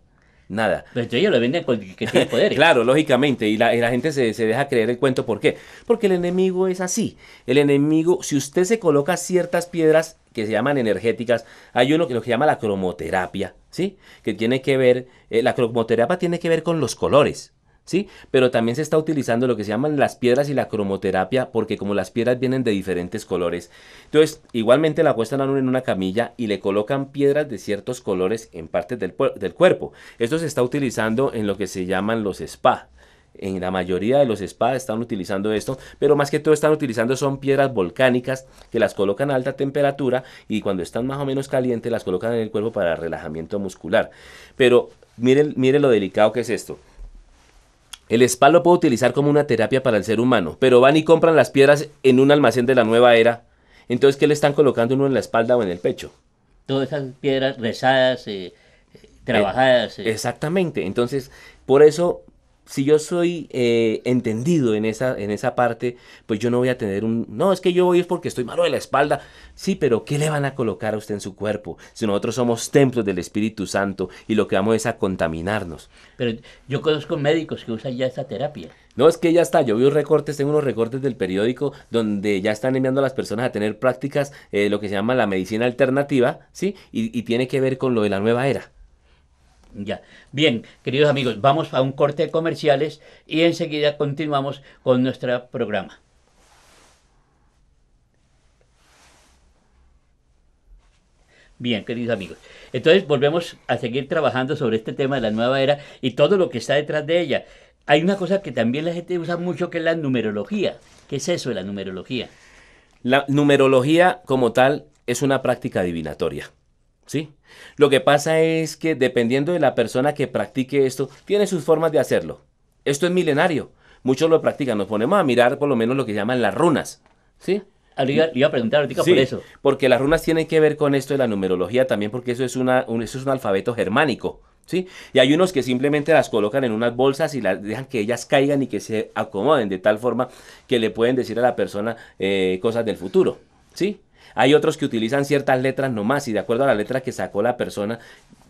[SPEAKER 2] Nada.
[SPEAKER 3] Pero entonces ellos lo venden con que tiene poderes.
[SPEAKER 2] Claro, lógicamente, y la gente se deja creer el cuento. ¿Por qué? Porque el enemigo es así. El enemigo, si usted se coloca ciertas piedras que se llaman energéticas, hay uno que lo que llama la cromoterapia, ¿sí? Que tiene que ver, la cromoterapia tiene que ver con los colores, ¿sí? Pero también se está utilizando lo que se llaman las piedras y la cromoterapia, porque como las piedras vienen de diferentes colores, entonces igualmente la acuestan a uno en una camilla y le colocan piedras de ciertos colores en partes del cuerpo. Esto se está utilizando en lo que se llaman los spa. En la mayoría de los spas están utilizando esto, pero más que todo están utilizando son piedras volcánicas que las colocan a alta temperatura y cuando están más o menos calientes las colocan en el cuerpo para relajamiento muscular. Pero mire lo delicado que es esto. El spa lo puede utilizar como una terapia para el ser humano, pero van y compran las piedras en un almacén de la nueva era. Entonces, ¿qué le están colocando uno en la espalda o en el pecho?
[SPEAKER 3] Todas esas piedras rezadas, trabajadas.
[SPEAKER 2] Exactamente. Entonces, por eso, si yo soy entendido en esa parte, pues yo no voy a tener un... No, es que yo voy es porque estoy malo de la espalda. Sí, pero ¿qué le van a colocar a usted en su cuerpo? Si nosotros somos templos del Espíritu Santo y lo que vamos es a contaminarnos.
[SPEAKER 3] Pero yo conozco médicos que usan ya esta terapia.
[SPEAKER 2] No, es que ya está, yo vi recortes, tengo unos recortes del periódico donde ya están enviando a las personas a tener prácticas, lo que se llama la medicina alternativa, ¿sí? Y tiene que ver con lo de la nueva era.
[SPEAKER 3] Ya. Bien, queridos amigos, vamos a un corte de comerciales y enseguida continuamos con nuestro programa. Bien, queridos amigos. Entonces volvemos a seguir trabajando sobre este tema de la nueva era y todo lo que está detrás de ella. Hay una cosa que también la gente usa mucho, que es la numerología. ¿Qué es eso de la numerología?
[SPEAKER 2] La numerología como tal es una práctica adivinatoria, ¿sí? Lo que pasa es que dependiendo de la persona que practique esto, tiene sus formas de hacerlo. Esto es milenario. Muchos lo practican. Nos ponemos a mirar por lo menos lo que llaman las runas, ¿sí?
[SPEAKER 3] Le iba a preguntar ahorita
[SPEAKER 2] Sí,
[SPEAKER 3] por eso.
[SPEAKER 2] porque las runas tienen que ver con esto de la numerología también, porque eso es eso es un alfabeto germánico, ¿sí? Y hay unos que simplemente las colocan en unas bolsas y las dejan que ellas caigan y que se acomoden de tal forma que le pueden decir a la persona cosas del futuro, ¿sí? Hay otros que utilizan ciertas letras nomás y de acuerdo a la letra que sacó la persona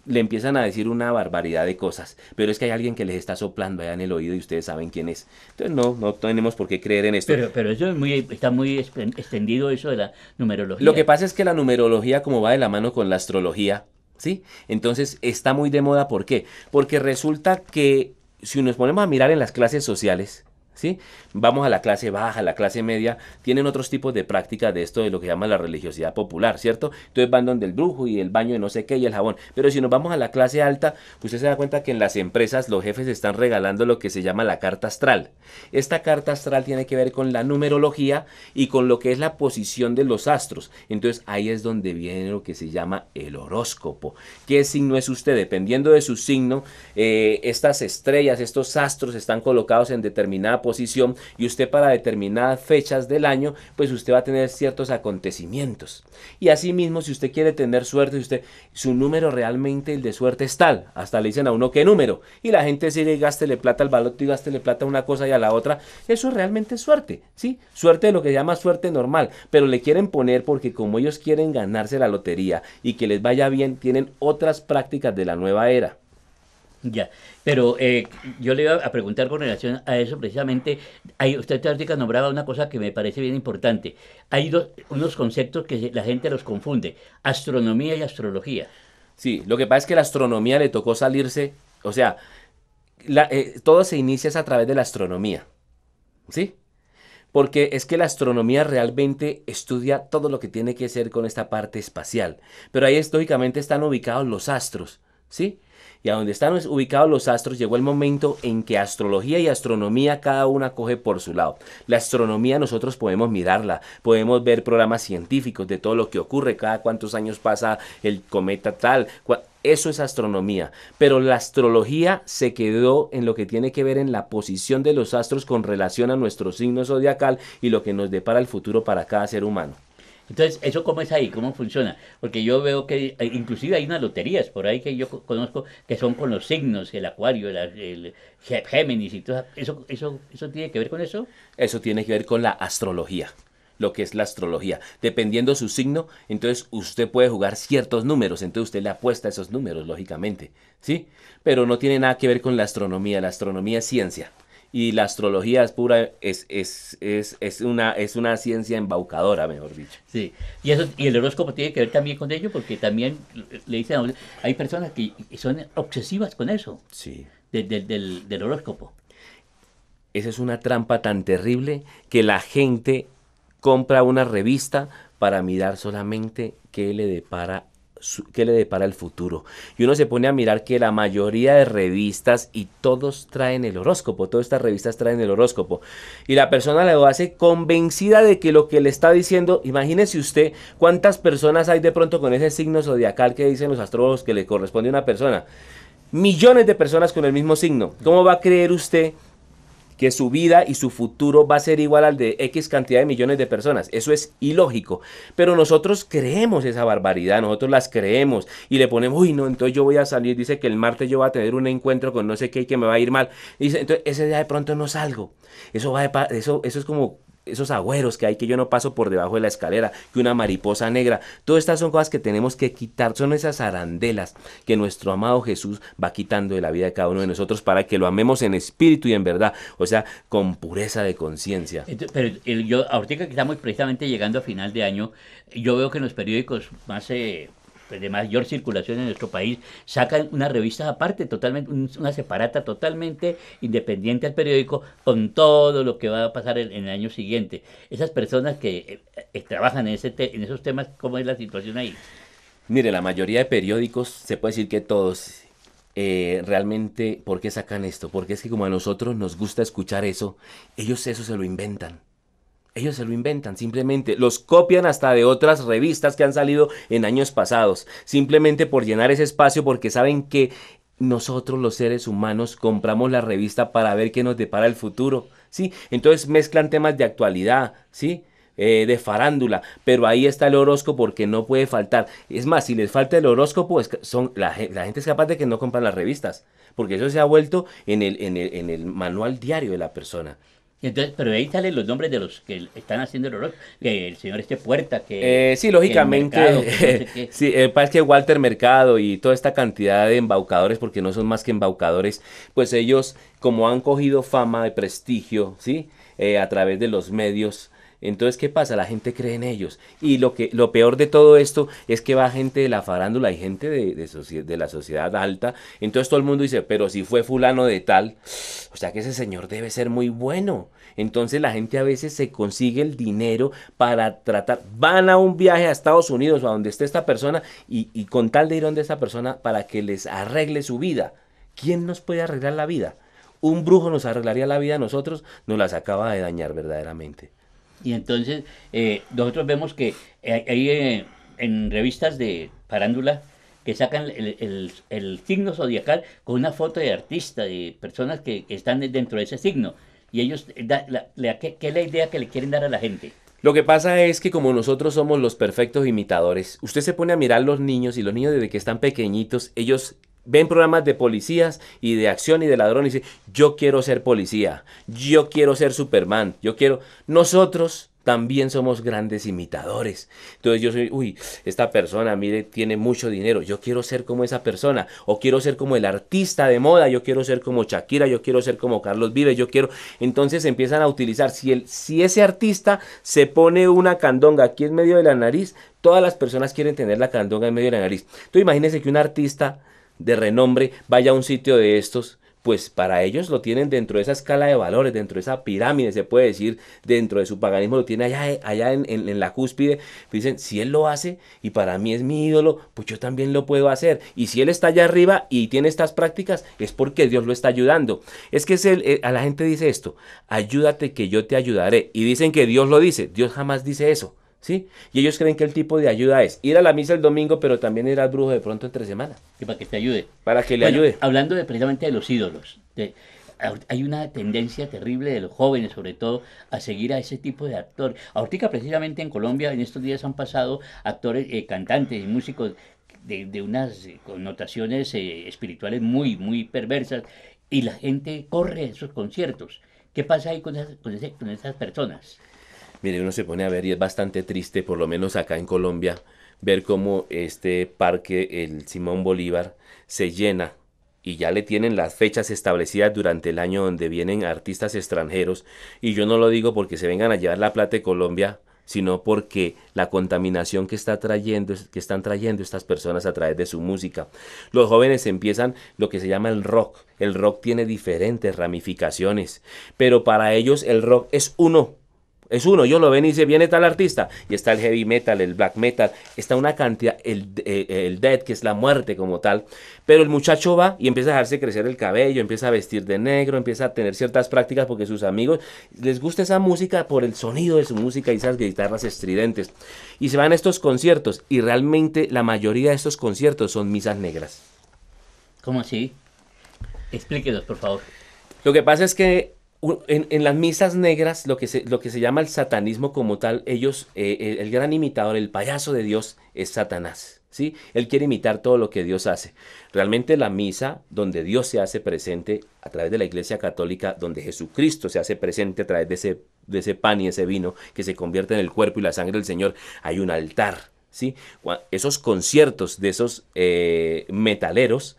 [SPEAKER 2] le empiezan a decir una barbaridad de cosas, pero es que hay alguien que les está soplando allá en el oído y ustedes saben quién es. Entonces no tenemos por qué creer en esto.
[SPEAKER 3] Pero eso es está muy extendido, eso de la numerología.
[SPEAKER 2] Lo que pasa es que la numerología, como va de la mano con la astrología, ¿sí? Entonces está muy de moda. ¿Por qué? Porque resulta que si nos ponemos a mirar en las clases sociales, ¿sí? Vamos a la clase baja, a la clase media, tienen otros tipos de prácticas de esto de lo que llama la religiosidad popular, ¿cierto? Entonces van donde el brujo y el baño de no sé qué y el jabón. Pero si nos vamos a la clase alta, usted se da cuenta que en las empresas los jefes están regalando lo que se llama la carta astral. Esta carta astral tiene que ver con la numerología y con lo que es la posición de los astros. Entonces ahí es donde viene lo que se llama el horóscopo. ¿Qué signo es usted? Dependiendo de su signo, estas estrellas, estos astros están colocados en determinada posición y usted para determinadas fechas del año, pues usted va a tener ciertos acontecimientos. Y asimismo, si usted quiere tener suerte, su número realmente, el de suerte es tal, hasta le dicen a uno qué número, y la gente sigue y gástele plata al baloto y gástele plata a una cosa y a la otra, eso realmente es suerte, ¿sí? Suerte de lo que se llama suerte normal, pero le quieren poner porque como ellos quieren ganarse la lotería y que les vaya bien, tienen otras prácticas de la nueva era.
[SPEAKER 3] Ya, pero yo le iba a preguntar con relación a eso precisamente. Usted ahorita nombraba una cosa que me parece bien importante. Hay unos conceptos que la gente los confunde, astronomía y astrología.
[SPEAKER 2] Sí, lo que pasa es que la astronomía le tocó salirse, o sea, todo se inicia a través de la astronomía, ¿sí? Porque es que la astronomía realmente estudia todo lo que tiene que ver con esta parte espacial, pero ahí lógicamente están ubicados los astros, ¿sí? Y a donde están ubicados los astros llegó el momento en que astrología y astronomía cada una coge por su lado. La astronomía nosotros podemos mirarla, podemos ver programas científicos de todo lo que ocurre, cada cuántos años pasa el cometa tal, eso es astronomía. Pero la astrología se quedó en lo que tiene que ver en la posición de los astros con relación a nuestro signo zodiacal y lo que nos depara el futuro para cada ser humano.
[SPEAKER 3] Entonces, ¿eso cómo es ahí? ¿Cómo funciona? Porque yo veo que inclusive hay unas loterías por ahí que yo conozco que son con los signos, el Acuario, el Géminis y todo eso. ¿Eso tiene que ver con eso?
[SPEAKER 2] Eso tiene que ver con la astrología, lo que es la astrología. Dependiendo su signo, entonces usted puede jugar ciertos números, entonces usted le apuesta a esos números, lógicamente, ¿sí? Pero no tiene nada que ver con la astronomía es ciencia. Y la astrología es pura, es una ciencia embaucadora, mejor dicho.
[SPEAKER 3] Sí, y el horóscopo tiene que ver también con ello, porque también le dicen a uno, hay personas que son obsesivas con eso,
[SPEAKER 2] Sí.
[SPEAKER 3] del horóscopo.
[SPEAKER 2] Esa es una trampa tan terrible que la gente compra una revista para mirar solamente qué le depara el futuro. Y uno se pone a mirar que la mayoría de revistas y todos traen el horóscopo, todas estas revistas traen el horóscopo. Y la persona lo hace convencida de que lo que le está diciendo, imagínese usted cuántas personas hay de pronto con ese signo zodiacal que dicen los astrólogos que le corresponde a una persona. Millones de personas con el mismo signo. ¿Cómo va a creer usted que su vida y su futuro va a ser igual al de X cantidad de millones de personas. Eso es ilógico. Pero nosotros creemos esa barbaridad, nosotros las creemos y le ponemos, uy, no, entonces yo voy a salir, dice que el martes yo voy a tener un encuentro con no sé qué y que me va a ir mal. Y dice, entonces ese día de pronto no salgo. Eso es como esos agüeros que hay, que yo no paso por debajo de la escalera, que una mariposa negra. Todas estas son cosas que tenemos que quitar, son esas arandelas que nuestro amado Jesús va quitando de la vida de cada uno de nosotros para que lo amemos en espíritu y en verdad, o sea, con pureza de conciencia.
[SPEAKER 3] Pero yo, ahorita que estamos precisamente llegando a final de año, yo veo que en los periódicos más pues de mayor circulación en nuestro país sacan una revista aparte, totalmente, una separata totalmente independiente al periódico, con todo lo que va a pasar en el año siguiente. Esas personas que trabajan en, en esos temas, ¿cómo es la situación ahí?
[SPEAKER 2] Mire, la mayoría de periódicos, se puede decir que todos, realmente, ¿por qué sacan esto? Porque es que como a nosotros nos gusta escuchar eso, ellos eso se lo inventan. Ellos se lo inventan, simplemente los copian hasta de otras revistas que han salido en años pasados, simplemente por llenar ese espacio, porque saben que nosotros los seres humanos compramos la revista para ver qué nos depara el futuro, ¿sí? Entonces mezclan temas de actualidad, ¿sí? De farándula, pero ahí está el horóscopo porque no puede faltar. Es más, si les falta el horóscopo, la gente es capaz de que no compran las revistas, porque eso se ha vuelto en el manual diario de la persona.
[SPEAKER 3] Entonces, pero ahí salen los nombres de los que están haciendo el horror, que el señor Puerta, que
[SPEAKER 2] sí, lógicamente,
[SPEAKER 3] que el Mercado, que no sé qué.
[SPEAKER 2] sí, es que Walter Mercado y toda esta cantidad de embaucadores, porque no son más que embaucadores, pues ellos, como han cogido fama de prestigio, ¿sí? A través de los medios. Entonces, ¿qué pasa? La gente cree en ellos. Y lo peor de todo esto es que va gente de la farándula y gente de la sociedad alta. Entonces todo el mundo dice, pero si fue fulano de tal, o sea que ese señor debe ser muy bueno. Entonces la gente a veces se consigue el dinero para tratar, van a un viaje a Estados Unidos o a donde esté esta persona y con tal de ir donde esta persona para que les arregle su vida. ¿Quién nos puede arreglar la vida? Un brujo nos arreglaría la vida a nosotros, nos las acaba de dañar verdaderamente.
[SPEAKER 3] Y entonces nosotros vemos que hay en revistas de farándula que sacan el signo zodiacal con una foto de artista, de personas que están dentro de ese signo. Y ellos, ¿qué es la idea que le quieren dar a la gente?
[SPEAKER 2] Lo que pasa es que como nosotros somos los perfectos imitadores, usted se pone a mirar los niños y los niños desde que están pequeñitos, ellos ven programas de policías y de acción y de ladrones y dicen, yo quiero ser policía, yo quiero ser Superman, yo quiero... Nosotros también somos grandes imitadores. Entonces yo soy, uy, esta persona, mire, tiene mucho dinero, yo quiero ser como esa persona, o quiero ser como el artista de moda, yo quiero ser como Shakira, yo quiero ser como Carlos Vives, yo quiero... Entonces empiezan a utilizar, si ese artista se pone una candonga aquí en medio de la nariz, todas las personas quieren tener la candonga en medio de la nariz. Entonces imagínense que un artista de renombre vaya a un sitio de estos, pues para ellos lo tienen dentro de esa escala de valores, dentro de esa pirámide, se puede decir, dentro de su paganismo, lo tiene allá en la cúspide. Dicen, si él lo hace y para mí es mi ídolo, pues yo también lo puedo hacer. Y si él está allá arriba y tiene estas prácticas, es porque Dios lo está ayudando. Es que a la gente dice esto, ayúdate que yo te ayudaré. Y dicen que Dios lo dice, Dios jamás dice eso. ¿Sí? Y ellos creen que el tipo de ayuda es ir a la misa el domingo, pero también ir al brujo de pronto entre semana.
[SPEAKER 3] Y para que te ayude.
[SPEAKER 2] Para que le ayude.
[SPEAKER 3] Hablando precisamente de los ídolos, hay una tendencia terrible de los jóvenes, sobre todo, a seguir a ese tipo de actor. Ahorita precisamente en Colombia, en estos días han pasado actores, cantantes y músicos de unas connotaciones espirituales muy, muy perversas, y la gente corre a esos conciertos. ¿Qué pasa ahí con esas personas?
[SPEAKER 2] Mire, uno se pone a ver y es bastante triste, por lo menos acá en Colombia, ver cómo este parque, el Simón Bolívar, se llena y ya le tienen las fechas establecidas durante el año donde vienen artistas extranjeros. Y yo no lo digo porque se vengan a llevar la plata de Colombia, sino porque la contaminación que están trayendo estas personas a través de su música. Los jóvenes empiezan lo que se llama el rock. El rock tiene diferentes ramificaciones, pero para ellos el rock es uno. Es uno, ellos lo ven y dicen, viene tal artista, y está el heavy metal, el black metal, está una cantidad, el death, que es la muerte como tal, pero el muchacho va y empieza a dejarse crecer el cabello, empieza a vestir de negro, empieza a tener ciertas prácticas porque sus amigos les gusta esa música por el sonido de su música y esas guitarras estridentes, y se van a estos conciertos, y realmente la mayoría de estos conciertos son misas negras.
[SPEAKER 3] ¿Cómo así? Explíquenos, por favor.
[SPEAKER 2] Lo que pasa es que En las misas negras, lo que se llama el satanismo como tal, ellos, el gran imitador, el payaso de Dios es Satanás, ¿sí? Él quiere imitar todo lo que Dios hace. Realmente la misa, donde Dios se hace presente a través de la Iglesia Católica, donde Jesucristo se hace presente a través de ese pan y ese vino que se convierte en el cuerpo y la sangre del Señor, hay un altar, ¿sí? Esos conciertos de esos metaleros,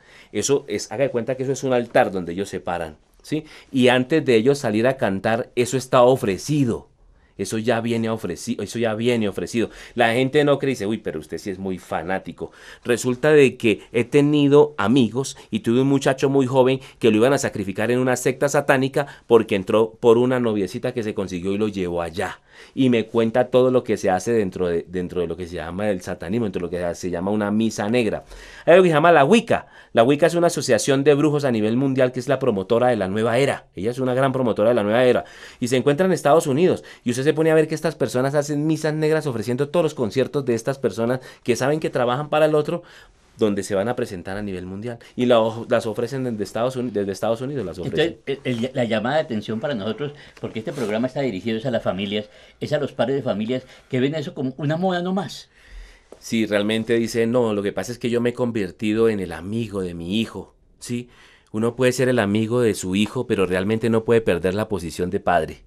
[SPEAKER 2] haga de cuenta que eso es un altar donde ellos se paran, ¿sí? Y antes de ellos salir a cantar, eso está ofrecido. Eso ya viene ofrecido, eso ya viene ofrecido. La gente no cree y dice, uy, pero usted sí es muy fanático. Resulta de que he tenido amigos y tuve un muchacho muy joven que lo iban a sacrificar en una secta satánica porque entró por una noviecita que se consiguió y lo llevó allá. Y me cuenta todo lo que se hace dentro de lo que se llama el satanismo, dentro de lo que se llama una misa negra. Hay algo que se llama la Wicca. La Wicca es una asociación de brujos a nivel mundial que es la promotora de la nueva era. Ella es una gran promotora de la nueva era. Y se encuentra en Estados Unidos. Y usted se pone a ver que estas personas hacen misas negras ofreciendo todos los conciertos de estas personas que saben que trabajan para el otro, donde se van a presentar a nivel mundial. Y las ofrecen desde Estados Unidos las ofrecen.
[SPEAKER 3] Entonces, la llamada de atención para nosotros, porque este programa está dirigido a las familias, es a los padres de familias que ven eso como una moda nomás.
[SPEAKER 2] Sí, realmente dice, no, lo que pasa es que yo me he convertido en el amigo de mi hijo, ¿sí? Uno puede ser el amigo de su hijo, pero realmente no puede perder la posición de padre.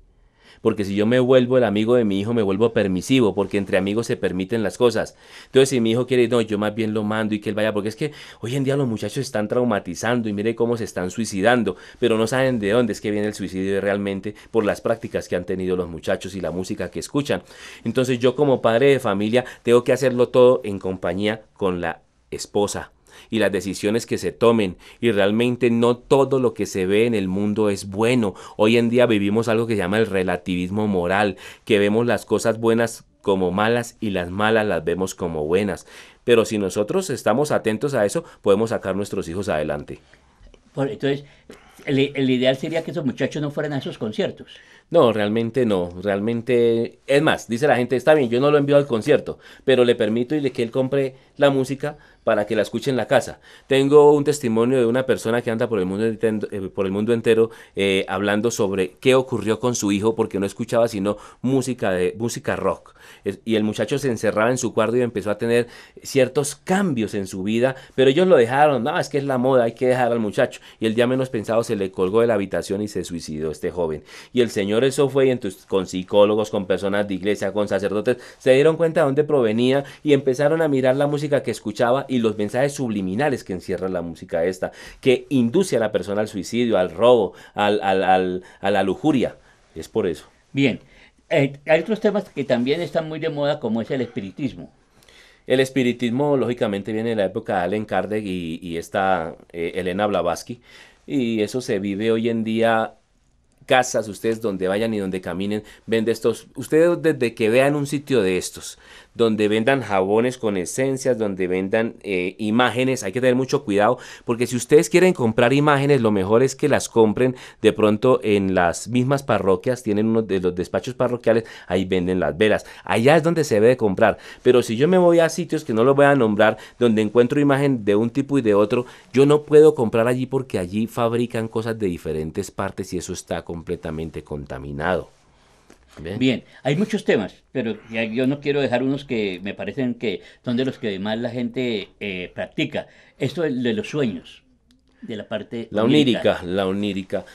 [SPEAKER 2] Porque si yo me vuelvo el amigo de mi hijo, me vuelvo permisivo, porque entre amigos se permiten las cosas. Entonces, si mi hijo quiere, no, yo más bien lo mando y que él vaya, porque es que hoy en día los muchachos están traumatizando y mire cómo se están suicidando, pero no saben de dónde es que viene el suicidio realmente por las prácticas que han tenido los muchachos y la música que escuchan. Entonces, yo como padre de familia tengo que hacerlo todo en compañía con la esposa y las decisiones que se tomen, y realmente no todo lo que se ve en el mundo es bueno. Hoy en día vivimos algo que se llama el relativismo moral, que vemos las cosas buenas como malas y las malas las vemos como buenas, pero si nosotros estamos atentos a eso, podemos sacar nuestros hijos adelante.
[SPEAKER 3] Entonces, el ideal sería que esos muchachos no fueran a esos conciertos.
[SPEAKER 2] No, realmente no, realmente, es más, dice la gente, está bien, yo no lo envío al concierto, pero le permito que él compre la música para que la escuche en la casa. Tengo un testimonio de una persona que anda por el mundo entero hablando sobre qué ocurrió con su hijo porque no escuchaba sino música rock. Y el muchacho se encerraba en su cuarto y empezó a tener ciertos cambios en su vida, pero ellos lo dejaron, no, es que es la moda, hay que dejar al muchacho. Y el día menos pensado se le colgó de la habitación y se suicidó este joven. Y el Señor eso fue, y entonces con psicólogos, con personas de iglesia, con sacerdotes, se dieron cuenta de dónde provenía y empezaron a mirar la música que escuchaba y los mensajes subliminales que encierra la música esta, que induce a la persona al suicidio, al robo, a la lujuria. Es por eso.
[SPEAKER 3] Bien, hay otros temas que también están muy de moda, como es el espiritismo.
[SPEAKER 2] El espiritismo, lógicamente, viene de la época de Allen Kardec y esta Elena Blavatsky, y eso se vive hoy en día. Casas, ustedes donde vayan y donde caminen, ven de estos, ustedes desde que vean un sitio de estos, donde vendan jabones con esencias, donde vendan imágenes, hay que tener mucho cuidado, porque si ustedes quieren comprar imágenes, lo mejor es que las compren de pronto en las mismas parroquias, tienen uno de los despachos parroquiales, ahí venden las velas, allá es donde se debe de comprar, pero si yo me voy a sitios que no los voy a nombrar, donde encuentro imagen de un tipo y de otro, yo no puedo comprar allí porque allí fabrican cosas de diferentes partes y eso está completamente contaminado.
[SPEAKER 3] Bien, hay muchos temas, pero yo no quiero dejar unos que me parecen que son de los que más la gente practica. Esto de los sueños, de la parte onírica.
[SPEAKER 2] La onírica.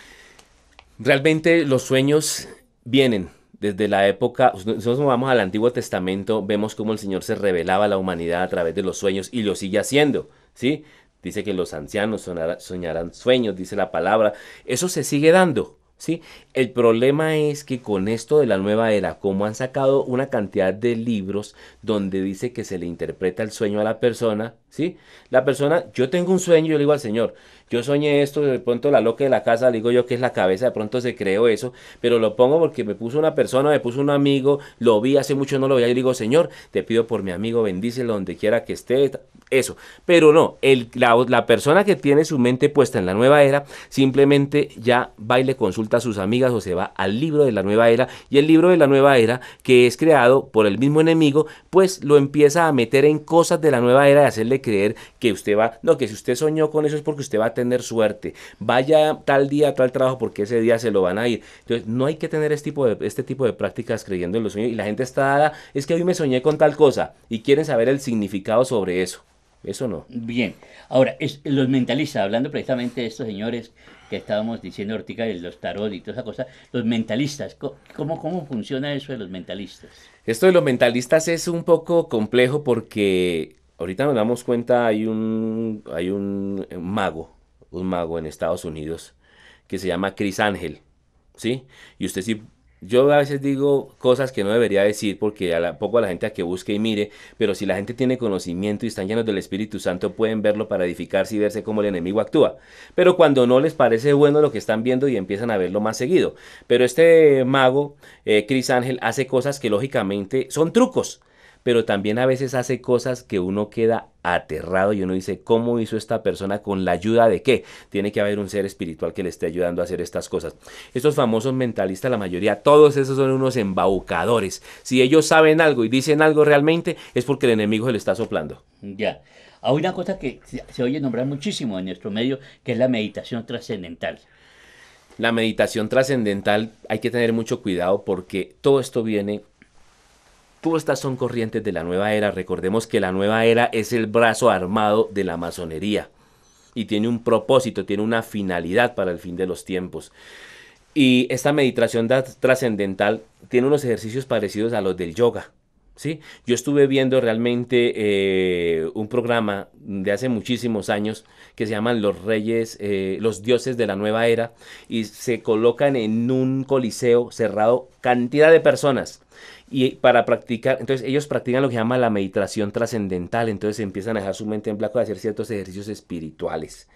[SPEAKER 2] Realmente los sueños vienen desde la época, nosotros vamos al Antiguo Testamento, vemos cómo el Señor se revelaba a la humanidad a través de los sueños y lo sigue haciendo, ¿sí? Dice que los ancianos soñarán sueños, dice la palabra. Eso se sigue dando. ¿Sí? El problema es que con esto de la nueva era, como han sacado una cantidad de libros donde dice que se le interpreta el sueño a la persona, ¿sí? La persona, yo tengo un sueño, yo le digo al Señor, yo soñé esto, de pronto la loca de la casa, le digo yo que es la cabeza, de pronto se creó eso, pero lo pongo porque me puso una persona, me puso un amigo, lo vi hace mucho, no lo veía, y le digo, Señor, te pido por mi amigo, bendícelo donde quiera que esté, eso. Pero no, la persona que tiene su mente puesta en la nueva era, simplemente ya va y le consulta a sus amigas o se va al libro de la nueva era, y el libro de la nueva era, que es creado por el mismo enemigo, pues lo empieza a meter en cosas de la nueva era y hacerle creer que usted va, no, que si usted soñó con eso es porque usted va a tener suerte, vaya tal día a tal trabajo porque ese día se lo van a ir. Entonces no hay que tener este tipo de prácticas creyendo en los sueños, y la gente está dada, es que hoy me soñé con tal cosa y quieren saber el significado sobre eso. Eso no.
[SPEAKER 3] Bien, ahora, los mentalistas, hablando precisamente de estos señores que estábamos diciendo ahorita, de los tarot y toda esa cosa, los mentalistas, ¿cómo funciona eso de los mentalistas?
[SPEAKER 2] Esto de los mentalistas es un poco complejo porque ahorita nos damos cuenta, hay un mago en Estados Unidos que se llama Chris Ángel, ¿sí? Y usted sí, yo a veces digo cosas que no debería decir porque poco a la gente a que busque y mire, pero si la gente tiene conocimiento y están llenos del Espíritu Santo pueden verlo para edificarse y verse cómo el enemigo actúa. Pero cuando no les parece bueno lo que están viendo y empiezan a verlo más seguido. Pero este mago, Chris Ángel, hace cosas que lógicamente son trucos, pero también a veces hace cosas que uno queda aterrado y uno dice, ¿cómo hizo esta persona? ¿Con la ayuda de qué? Tiene que haber un ser espiritual que le esté ayudando a hacer estas cosas. Estos famosos mentalistas, la mayoría, todos esos son unos embaucadores. Si ellos saben algo y dicen algo realmente, es porque el enemigo se le está soplando.
[SPEAKER 3] Ya. Hay una cosa que se oye nombrar muchísimo en nuestro medio, que es la meditación trascendental.
[SPEAKER 2] La meditación trascendental, hay que tener mucho cuidado porque todo esto viene. Todas estas son corrientes de la nueva era. Recordemos que la nueva era es el brazo armado de la masonería y tiene un propósito, tiene una finalidad para el fin de los tiempos. Y esta meditación trascendental tiene unos ejercicios parecidos a los del yoga, ¿sí? Yo estuve viendo realmente un programa de hace muchísimos años que se llaman Los Reyes, los Dioses de la Nueva Era, y se colocan en un coliseo cerrado cantidad de personas. Y para practicar, entonces ellos practican lo que se llama la meditación trascendental, entonces empiezan a dejar su mente en blanco, a hacer ciertos ejercicios espirituales.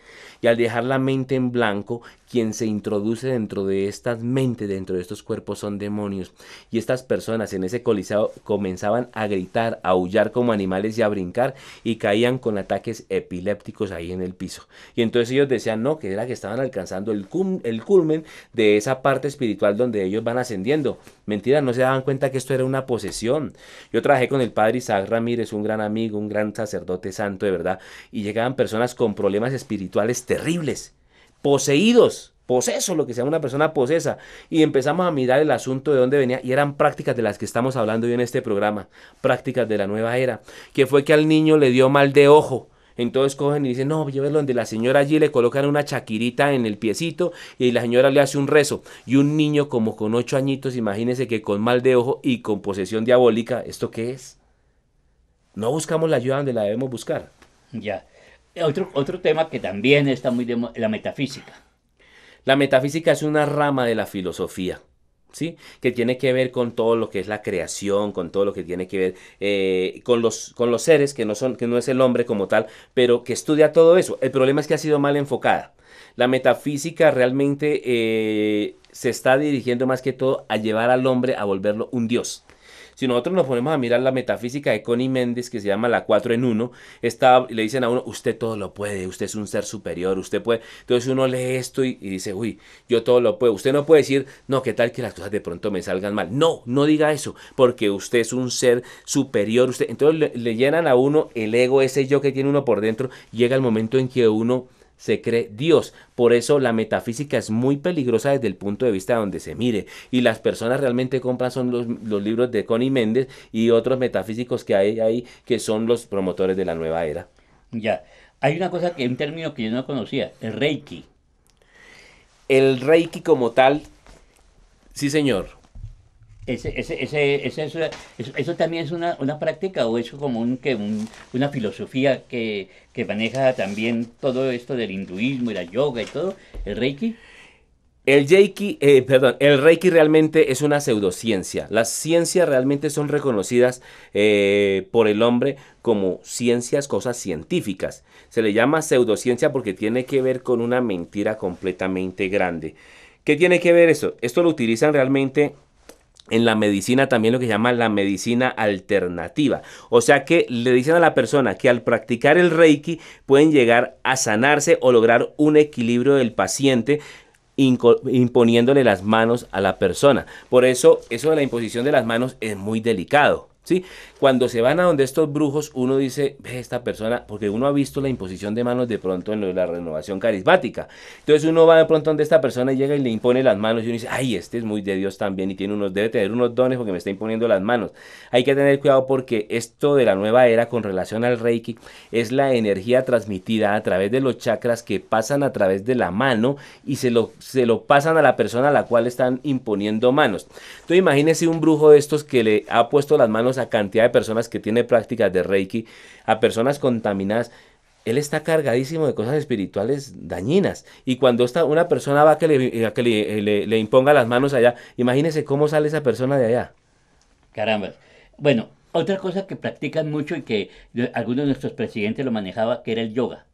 [SPEAKER 2] Y al dejar la mente en blanco, quien se introduce dentro de estas mentes, dentro de estos cuerpos, son demonios. Y estas personas en ese coliseo comenzaban a gritar, a aullar como animales y a brincar, y caían con ataques epilépticos ahí en el piso. Y entonces ellos decían, no, que era que estaban alcanzando el culmen de esa parte espiritual donde ellos van ascendiendo. Mentira, no se daban cuenta que esto era una posesión. Yo trabajé con el padre Isaac Ramírez, un gran amigo, un gran sacerdote santo de verdad, y llegaban personas con problemas espirituales terribles, poseídos, poseso, lo que sea una persona posesa, y empezamos a mirar el asunto de dónde venía, y eran prácticas de las que estamos hablando hoy en este programa, prácticas de la nueva era, que fue que al niño le dio mal de ojo. Entonces cogen y dicen, no, llévelo donde la señora allí, le colocan una chaquirita en el piecito y la señora le hace un rezo. Y un niño como con 8 añitos, imagínense que con mal de ojo y con posesión diabólica, ¿esto qué es? No buscamos la ayuda donde la debemos buscar.
[SPEAKER 3] Ya. Otro tema que también está muy de la metafísica.
[SPEAKER 2] La metafísica es una rama de la filosofía, ¿sí? Que tiene que ver con todo lo que es la creación, con todo lo que tiene que ver con los seres que no es el hombre como tal, pero que estudia todo eso. El problema es que ha sido mal enfocada. La metafísica realmente se está dirigiendo más que todo a llevar al hombre a volverlo un dios. Si nosotros nos ponemos a mirar la metafísica de Connie Méndez, que se llama la 4 en 1, le dicen a uno, usted todo lo puede, usted es un ser superior, usted puede. Entonces uno lee esto y dice, uy, yo todo lo puedo. Usted no puede decir, no, qué tal que las cosas de pronto me salgan mal. No, no diga eso, porque usted es un ser superior. Entonces le llenan a uno el ego, ese yo que tiene uno por dentro. Llega el momento en que uno se cree Dios. Por eso la metafísica es muy peligrosa desde el punto de vista de donde se mire. Y las personas realmente compran son los libros de Connie Méndez y otros metafísicos que hay ahí que son los promotores de la nueva era.
[SPEAKER 3] Ya. Hay una cosa un término que yo no conocía, el Reiki.
[SPEAKER 2] El Reiki como tal, sí señor.
[SPEAKER 3] ¿Eso también es una práctica o es como una filosofía que maneja también todo esto del hinduismo y la yoga y todo? ¿El Reiki?
[SPEAKER 2] El Reiki realmente es una pseudociencia. Las ciencias realmente son reconocidas por el hombre como ciencias, cosas científicas. Se le llama pseudociencia porque tiene que ver con una mentira completamente grande. ¿Qué tiene que ver eso? Esto lo utilizan realmente en la medicina, también lo que se llama la medicina alternativa. O sea que le dicen a la persona que al practicar el Reiki pueden llegar a sanarse o lograr un equilibrio del paciente imponiéndole las manos a la persona. Por eso de la imposición de las manos es muy delicado. ¿sí? Cuando se van a donde estos brujos, uno dice, ve esta persona, porque uno ha visto la imposición de manos de pronto en lo de la renovación carismática. Entonces uno va de pronto donde esta persona y llega y le impone las manos y uno dice, ay, este es muy de Dios también y tiene unos, debe tener unos dones porque me está imponiendo las manos. Hay que tener cuidado porque esto de la nueva era con relación al Reiki es la energía transmitida a través de los chakras que pasan a través de la mano y se lo pasan a la persona a la cual están imponiendo manos. Entonces imagínese un brujo de estos que le ha puesto las manos a cantidad de personas que tiene prácticas de Reiki, a personas contaminadas. Él está cargadísimo de cosas espirituales dañinas. Y cuando una persona va a que le imponga las manos allá, imagínese cómo sale esa persona de allá.
[SPEAKER 3] Caramba. Bueno, otra cosa que practican mucho y que algunos de nuestros presidentes lo manejaba, que era el yoga.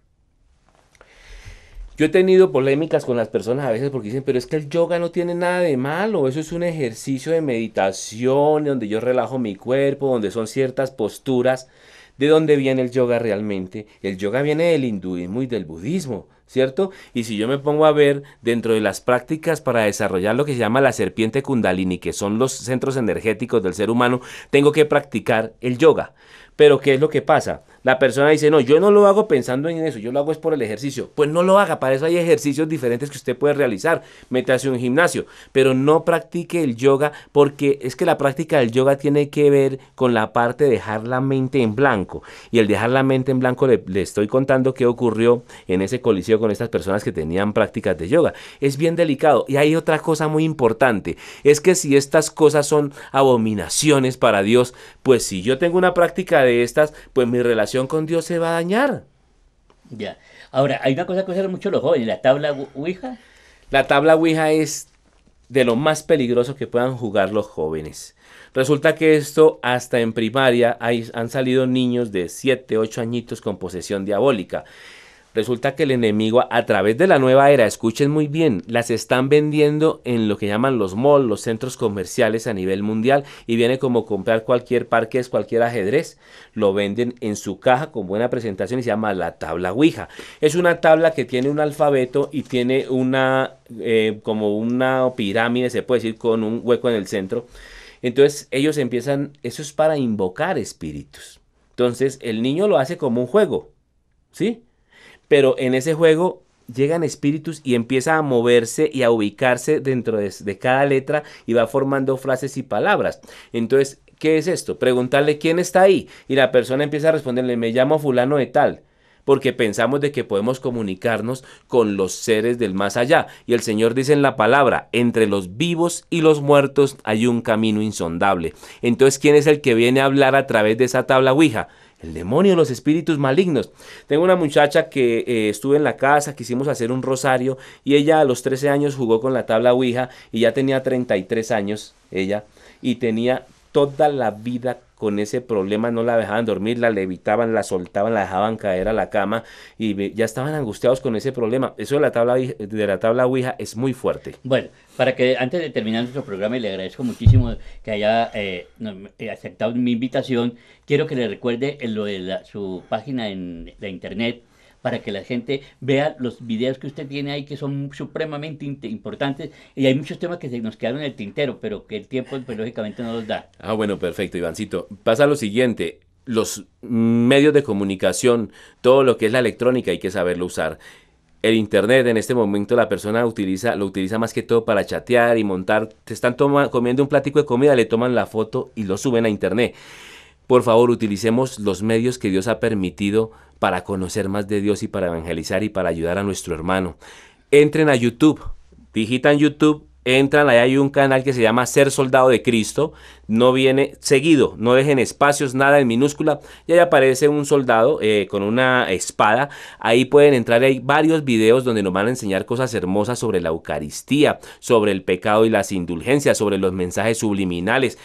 [SPEAKER 2] Yo he tenido polémicas con las personas a veces porque dicen, pero es que el yoga no tiene nada de malo, eso es un ejercicio de meditación donde yo relajo mi cuerpo, donde son ciertas posturas. ¿De dónde viene el yoga realmente? El yoga viene del hinduismo y del budismo, ¿cierto? Y si yo me pongo a ver dentro de las prácticas para desarrollar lo que se llama la serpiente kundalini, que son los centros energéticos del ser humano, tengo que practicar el yoga. Pero ¿qué es lo que pasa? La persona dice, no, yo no lo hago pensando en eso, yo lo hago es por el ejercicio. Pues no lo haga, para eso hay ejercicios diferentes que usted puede realizar. Métase a un gimnasio, pero no practique el yoga porque es que la práctica del yoga tiene que ver con la parte de dejar la mente en blanco. Y el dejar la mente en blanco le estoy contando qué ocurrió en ese coliseo con estas personas que tenían prácticas de yoga. Es bien delicado. Y hay otra cosa muy importante, es que si estas cosas son abominaciones para Dios, pues si yo tengo una práctica de estas, pues mi relación con Dios se va a dañar.
[SPEAKER 3] Ya. Ahora, hay una cosa que usan mucho los jóvenes, la tabla Ouija.
[SPEAKER 2] La tabla Ouija es de lo más peligroso que puedan jugar los jóvenes. Resulta que esto hasta en primaria han salido niños de 7, 8 añitos con posesión diabólica. Resulta que el enemigo a través de la nueva era, escuchen muy bien, las están vendiendo en lo que llaman los malls, los centros comerciales a nivel mundial y viene como comprar cualquier parqués, cualquier ajedrez, lo venden en su caja con buena presentación y se llama la tabla Ouija. Es una tabla que tiene un alfabeto y tiene como una pirámide, se puede decir, con un hueco en el centro. Entonces ellos empiezan, eso es para invocar espíritus. Entonces el niño lo hace como un juego, ¿sí? Pero en ese juego llegan espíritus y empieza a moverse y a ubicarse dentro de cada letra y va formando frases y palabras. Entonces, ¿qué es esto? Preguntarle quién está ahí y la persona empieza a responderle, me llamo fulano de tal, porque pensamos de que podemos comunicarnos con los seres del más allá. Y el Señor dice en la palabra, entre los vivos y los muertos hay un camino insondable. Entonces, ¿quién es el que viene a hablar a través de esa tabla Ouija? El demonio, los espíritus malignos. Tengo una muchacha que estuve en la casa, quisimos hacer un rosario y ella a los 13 años jugó con la tabla Ouija y ya tenía 33 años ella y tenía toda la vida con ese problema, no la dejaban dormir, la levitaban, la soltaban, la dejaban caer a la cama y ya estaban angustiados con ese problema. Eso de la tabla Ouija es muy fuerte.
[SPEAKER 3] Bueno, para que antes de terminar nuestro programa, y le agradezco muchísimo que haya aceptado mi invitación, quiero que le recuerde lo de su página en la internet, para que la gente vea los videos que usted tiene ahí que son supremamente importantes y hay muchos temas que se nos quedaron en el tintero, pero que el tiempo pues, lógicamente no los da.
[SPEAKER 2] Ah, bueno, perfecto, Ivancito. Pasa lo siguiente, los medios de comunicación, todo lo que es la electrónica hay que saberlo usar. El internet en este momento la persona lo utiliza más que todo para chatear y montar. Te están comiendo un platico de comida, le toman la foto y lo suben a internet. Por favor, utilicemos los medios que Dios ha permitido para conocer más de Dios y para evangelizar y para ayudar a nuestro hermano. Entren a YouTube, digitan YouTube, entran, ahí hay un canal que se llama Ser Soldado de Cristo, no viene seguido, no dejen espacios, nada en minúscula, y ahí aparece un soldado con una espada. Ahí pueden entrar, hay varios videos donde nos van a enseñar cosas hermosas sobre la Eucaristía, sobre el pecado y las indulgencias, sobre los mensajes subliminales.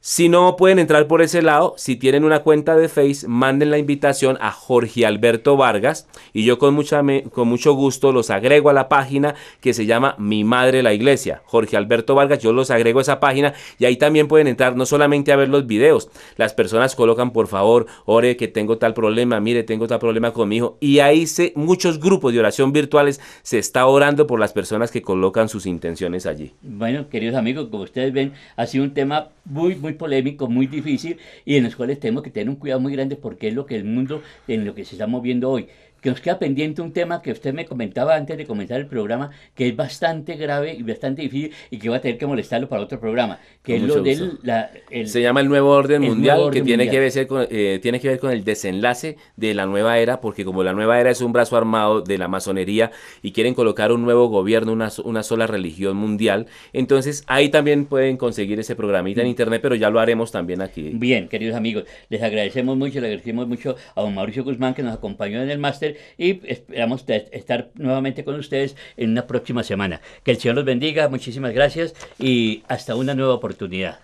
[SPEAKER 2] Si no pueden entrar por ese lado, si tienen una cuenta de Face, manden la invitación a Jorge Alberto Vargas y yo con mucho gusto los agrego a la página que se llama Mi Madre la Iglesia. Jorge Alberto Vargas, yo los agrego a esa página y ahí también pueden entrar no solamente a ver los videos. Las personas colocan, por favor, ore que tengo tal problema, mire, tengo tal problema con mi hijo. Y ahí muchos grupos de oración virtuales se está orando por las personas que colocan sus intenciones allí.
[SPEAKER 3] Bueno, queridos amigos, como ustedes ven, ha sido un tema muy muy polémicos, muy difíciles y en los cuales tenemos que tener un cuidado muy grande porque es lo que el mundo en lo que se está moviendo hoy. Que nos queda pendiente un tema que usted me comentaba antes de comenzar el programa, que es bastante grave y bastante difícil y que va a tener que molestarlo para otro programa, que
[SPEAKER 2] Con
[SPEAKER 3] es lo
[SPEAKER 2] mucho gusto.
[SPEAKER 3] del
[SPEAKER 2] Se llama el nuevo orden
[SPEAKER 3] el
[SPEAKER 2] mundial,
[SPEAKER 3] nuevo
[SPEAKER 2] que
[SPEAKER 3] orden
[SPEAKER 2] tiene
[SPEAKER 3] mundial.
[SPEAKER 2] tiene que ver con el desenlace de la nueva era, porque como la nueva era es un brazo armado de la masonería y quieren colocar un nuevo gobierno, una sola religión mundial, entonces ahí también pueden conseguir ese programita en internet, pero ya lo haremos también aquí.
[SPEAKER 3] Bien, queridos amigos, les agradecemos mucho a don Mauricio Guzmán que nos acompañó en el máster y esperamos estar nuevamente con ustedes en una próxima semana. Que el Señor los bendiga, muchísimas gracias y hasta una nueva oportunidad.